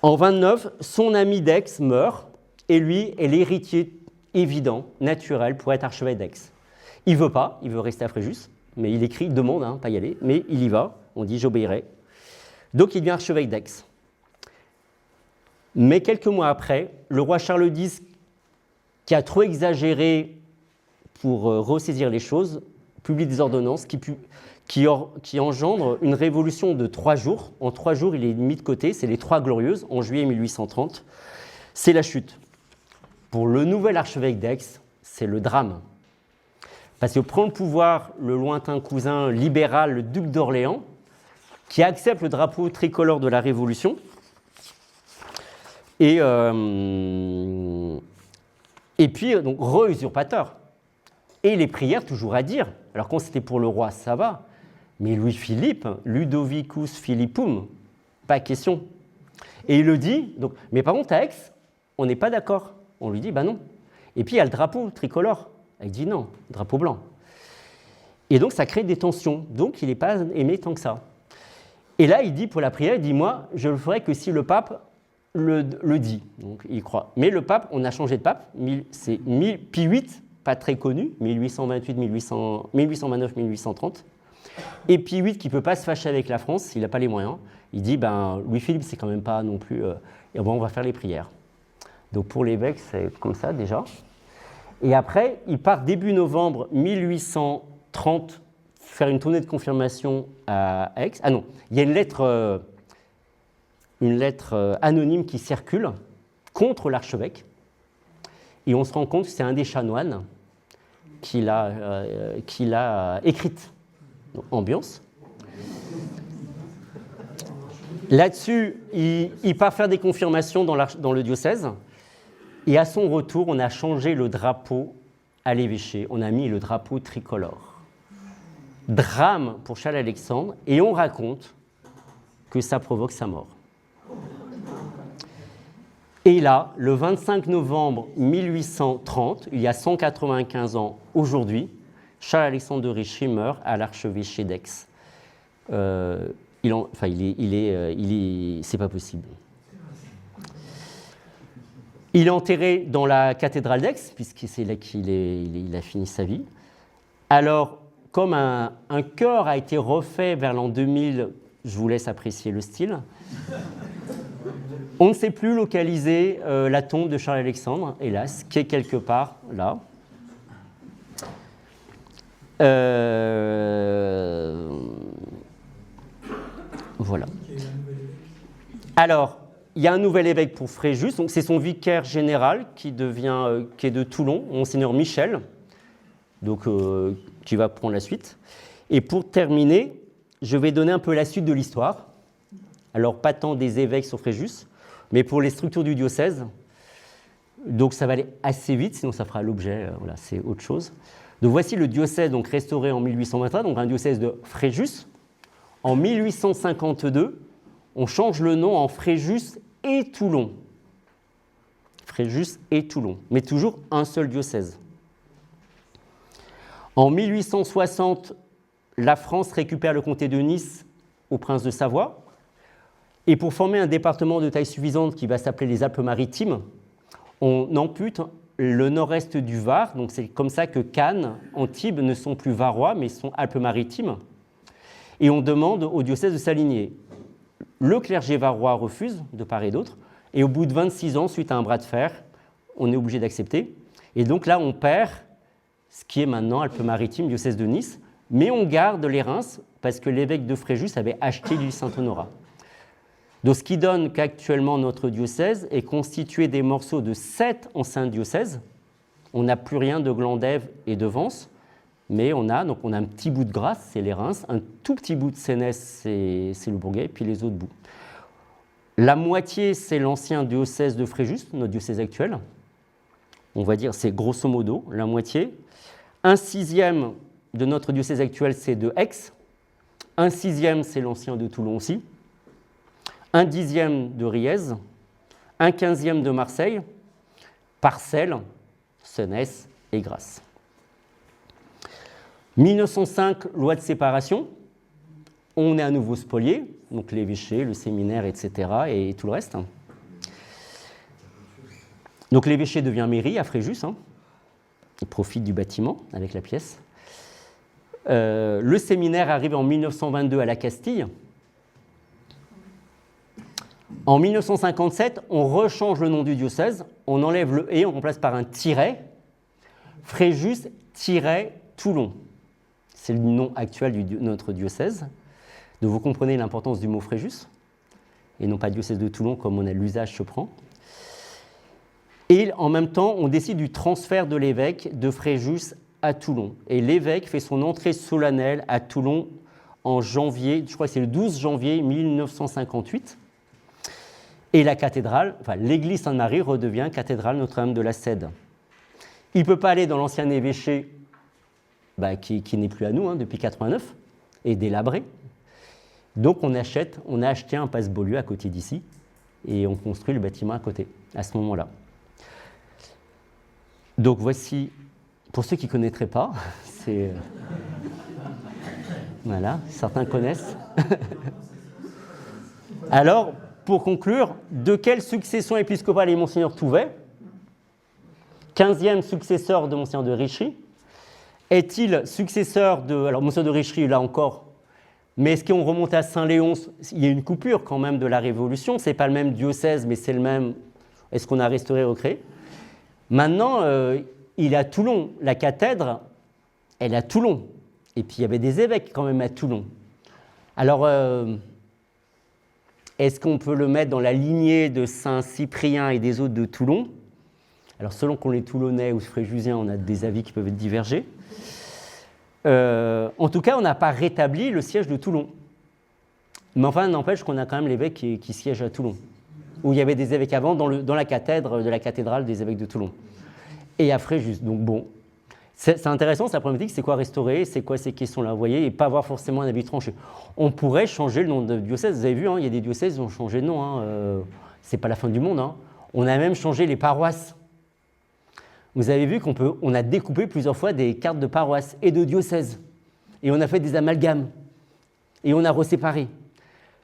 En 29, son ami d'Aix meurt, et lui est l'héritier évident, naturel, pour être archevêque d'Aix. Il ne veut pas, il veut rester à Fréjus, mais il écrit, il demande, pas y aller, mais il y va, on dit « j'obéirai ». Donc, il devient archevêque d'Aix. Mais quelques mois après, le roi Charles X, qui a trop exagéré pour ressaisir les choses, publie des ordonnances qui engendrent une révolution de 3 jours. En 3 jours, il est mis de côté, c'est les Trois Glorieuses, en juillet 1830. C'est la chute. Pour le nouvel archevêque d'Aix, c'est le drame. Parce que prend le pouvoir le lointain cousin libéral, le duc d'Orléans, qui accepte le drapeau tricolore de la Révolution. Et puis, donc, re-usurpateur. Et les prières, toujours à dire. Alors, quand c'était pour le roi, ça va. Mais Louis-Philippe, Ludovicus Philippum, pas question. Et il le dit, donc, mais par contre, à Aix, on n'est pas d'accord. On lui dit, bah non. Et puis, il y a le drapeau tricolore. Il dit non, drapeau blanc. Et donc, ça crée des tensions. Donc, il n'est pas aimé tant que ça. Et là, il dit pour la prière, il dit, moi, je le ferai que si le pape le dit. Donc, il croit. Mais le pape, on a changé de pape. C'est Pie VIII, pas très connu, 1829-1830. Et Pie VIII, qui ne peut pas se fâcher avec la France, il n'a pas les moyens. Il dit, ben, Louis-Philippe, c'est quand même pas non plus... et bon, on va faire les prières. Donc, pour l'évêque, c'est comme ça, déjà. Et après, il part début novembre 1830 faire une tournée de confirmation à Aix. Ah non, il y a une lettre anonyme qui circule contre l'archevêque. Et on se rend compte que c'est un des chanoines qui l'a écrite. Donc, ambiance. Là-dessus, il part faire des confirmations dans le diocèse. Et à son retour, on a changé le drapeau à l'évêché. On a mis le drapeau tricolore. Drame pour Charles-Alexandre. Et on raconte que ça provoque sa mort. Et là, le 25 novembre 1830, il y a 195 ans aujourd'hui, Charles-Alexandre de Richelieu meurt à l'archevêché d'Aix. C'est pas possible. Il est enterré dans la cathédrale d'Aix, puisque c'est là qu'il a fini sa vie. Alors, comme un chœur a été refait vers l'an 2000, je vous laisse apprécier le style, on ne sait plus localiser la tombe de Charles-Alexandre, hélas, qui est quelque part là. Voilà. Alors, il y a un nouvel évêque pour Fréjus, donc c'est son vicaire général qui est de Toulon, Monseigneur Michel, donc, qui va prendre la suite. Et pour terminer, je vais donner un peu la suite de l'histoire. Alors, pas tant des évêques sur Fréjus, mais pour les structures du diocèse. Donc, ça va aller assez vite, sinon ça fera l'objet, voilà, c'est autre chose. Donc, voici le diocèse donc, restauré en 1823, donc un diocèse de Fréjus. En 1852, on change le nom en Fréjus et Toulon. Fréjus et Toulon, mais toujours un seul diocèse. En 1860, la France récupère le comté de Nice au prince de Savoie. Et pour former un département de taille suffisante qui va s'appeler les Alpes-Maritimes, on ampute le nord-est du Var. Donc c'est comme ça que Cannes, Antibes ne sont plus varois, mais sont Alpes-Maritimes. Et on demande au diocèse de s'aligner. Le clergé varois refuse, de part et d'autre. Et au bout de 26 ans, suite à un bras de fer, on est obligé d'accepter. Et donc là, on perd ce qui est maintenant Alpes-Maritimes, diocèse de Nice. Mais on garde les Reims parce que l'évêque de Fréjus avait acheté l'île Saint-Honorat. Donc, ce qui donne qu'actuellement notre diocèse est constitué des morceaux de 7 anciens diocèses. On n'a plus rien de Glandève et de Vence, mais on a un petit bout de Grasse, c'est les Reims, un tout petit bout de Sénès, c'est le Bourguet, puis les autres bouts. La moitié, c'est l'ancien diocèse de Fréjus, notre diocèse actuel. On va dire, c'est grosso modo la moitié. 1/6 de notre diocèse actuel, c'est de Aix. 1/6, c'est l'ancien de Toulon aussi. 1/10 de Riez. 1/15 de Marseille. Parcelles, Senès et Grasse. 1905, loi de séparation. On est à nouveau spolié, donc l'évêché, le séminaire, etc. et tout le reste. Donc l'évêché devient mairie à Fréjus. Il profite du bâtiment avec la pièce. Le séminaire arrive en 1922 à la Castille. En 1957, on rechange le nom du diocèse, on enlève le « et », on remplace par un tiret. Fréjus-Toulon. c'est le nom actuel de notre diocèse. Donc vous comprenez l'importance du mot Fréjus, et non pas diocèse de Toulon comme on a l'usage se prend. Et en même temps, on décide du transfert de l'évêque de Fréjus à Toulon. Et l'évêque fait son entrée solennelle à Toulon en janvier, je crois que c'est le 12 janvier 1958. Et la cathédrale, enfin l'église Sainte-Marie redevient cathédrale Notre-Dame de la Cède. Il ne peut pas aller dans l'ancien évêché qui n'est plus à nous depuis 89 et délabré. Donc on a acheté un passe-Beaulieu à côté d'ici et on construit le bâtiment à côté, à ce moment-là. Donc voici, pour ceux qui ne connaîtraient pas, c'est... Voilà, certains connaissent. Alors, pour conclure, de quelle succession épiscopale est Monseigneur Touvet, 15e successeur de Monseigneur de Richry? Est-il successeur de... Alors, Monseigneur de Richry, là encore, mais est-ce qu'on remonte à Saint-Léonce? Il y a une coupure quand même de la Révolution, ce n'est pas le même diocèse, mais c'est le même... Est-ce qu'on a restauré, recréé? Maintenant, il est à Toulon. La cathèdre, elle est à Toulon. Et puis, il y avait des évêques quand même à Toulon. Alors, est-ce qu'on peut le mettre dans la lignée de Saint-Cyprien et des autres de Toulon? Alors, selon qu'on est Toulonnais ou Fréjusien, on a des avis qui peuvent diverger. En tout cas, on n'a pas rétabli le siège de Toulon. Mais enfin, n'empêche qu'on a quand même l'évêque qui siège à Toulon, où il y avait des évêques avant dans la cathèdre de la cathédrale des évêques de Toulon. Et à Fréjus. Donc bon, c'est intéressant, c'est la problématique, c'est quoi restaurer, c'est quoi ces questions-là, vous voyez, et pas avoir forcément un avis tranché. On pourrait changer le nom de diocèse, vous avez vu, il y a des diocèses qui ont changé de nom, c'est pas la fin du monde. On a même changé les paroisses. Vous avez vu qu'on a découpé plusieurs fois des cartes de paroisse et de diocèse. Et on a fait des amalgames. Et on a reséparé.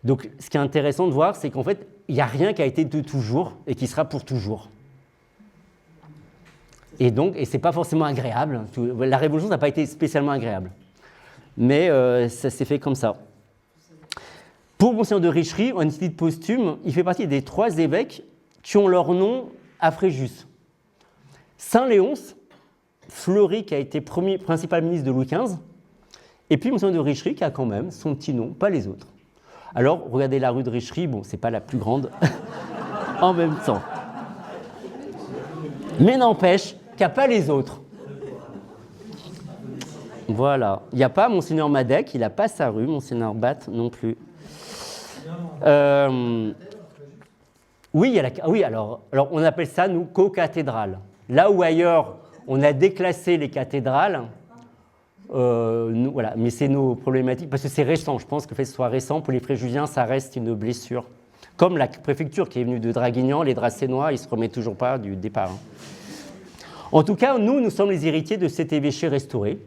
Donc, ce qui est intéressant de voir, c'est qu'en fait, il n'y a rien qui a été de toujours et qui sera pour toujours. Et donc, ce n'est pas forcément agréable. La Révolution n'a pas été spécialement agréable. Mais ça s'est fait comme ça. Pour Monseigneur de Richry, en titre posthume, il fait partie des 3 évêques qui ont leur nom à Fréjus. Saint-Léonce, Fleury, qui a été principal ministre de Louis XV, et puis Monseigneur de Richry, qui a quand même son petit nom, pas les autres. Alors, regardez la rue de Richry, bon, c'est pas la plus grande en même temps. Mais n'empêche qu'il n'y a pas les autres. Voilà. Il n'y a pas Monseigneur Madec, il n'a pas sa rue, Monseigneur Batte non plus. Oui, alors on appelle ça, nous, co-cathédrale. Là où ailleurs, on a déclassé les cathédrales, voilà, mais c'est nos problématiques, parce que c'est récent, je pense que le fait que ce soit récent, pour les Fréjusiens, ça reste une blessure. Comme la préfecture qui est venue de Draguignan, les Dracénois, ils ne se remettent toujours pas du départ. En tout cas, nous sommes les héritiers de cet évêché restauré.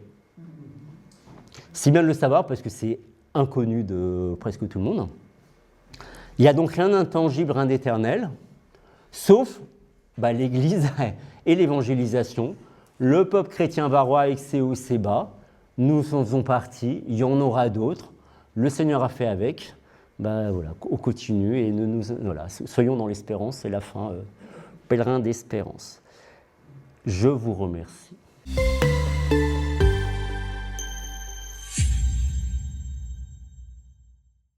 Si bien de le savoir, parce que c'est inconnu de presque tout le monde. Il n'y a donc rien d'intangible, rien d'éternel, sauf l'Église et l'évangélisation. Le peuple chrétien varois avec ses hauts, ses bas, nous en faisons partie, il y en aura d'autres. Le Seigneur a fait avec. Voilà, on continue et voilà, soyons dans l'espérance, c'est la fin, pèlerin d'espérance. Je vous remercie.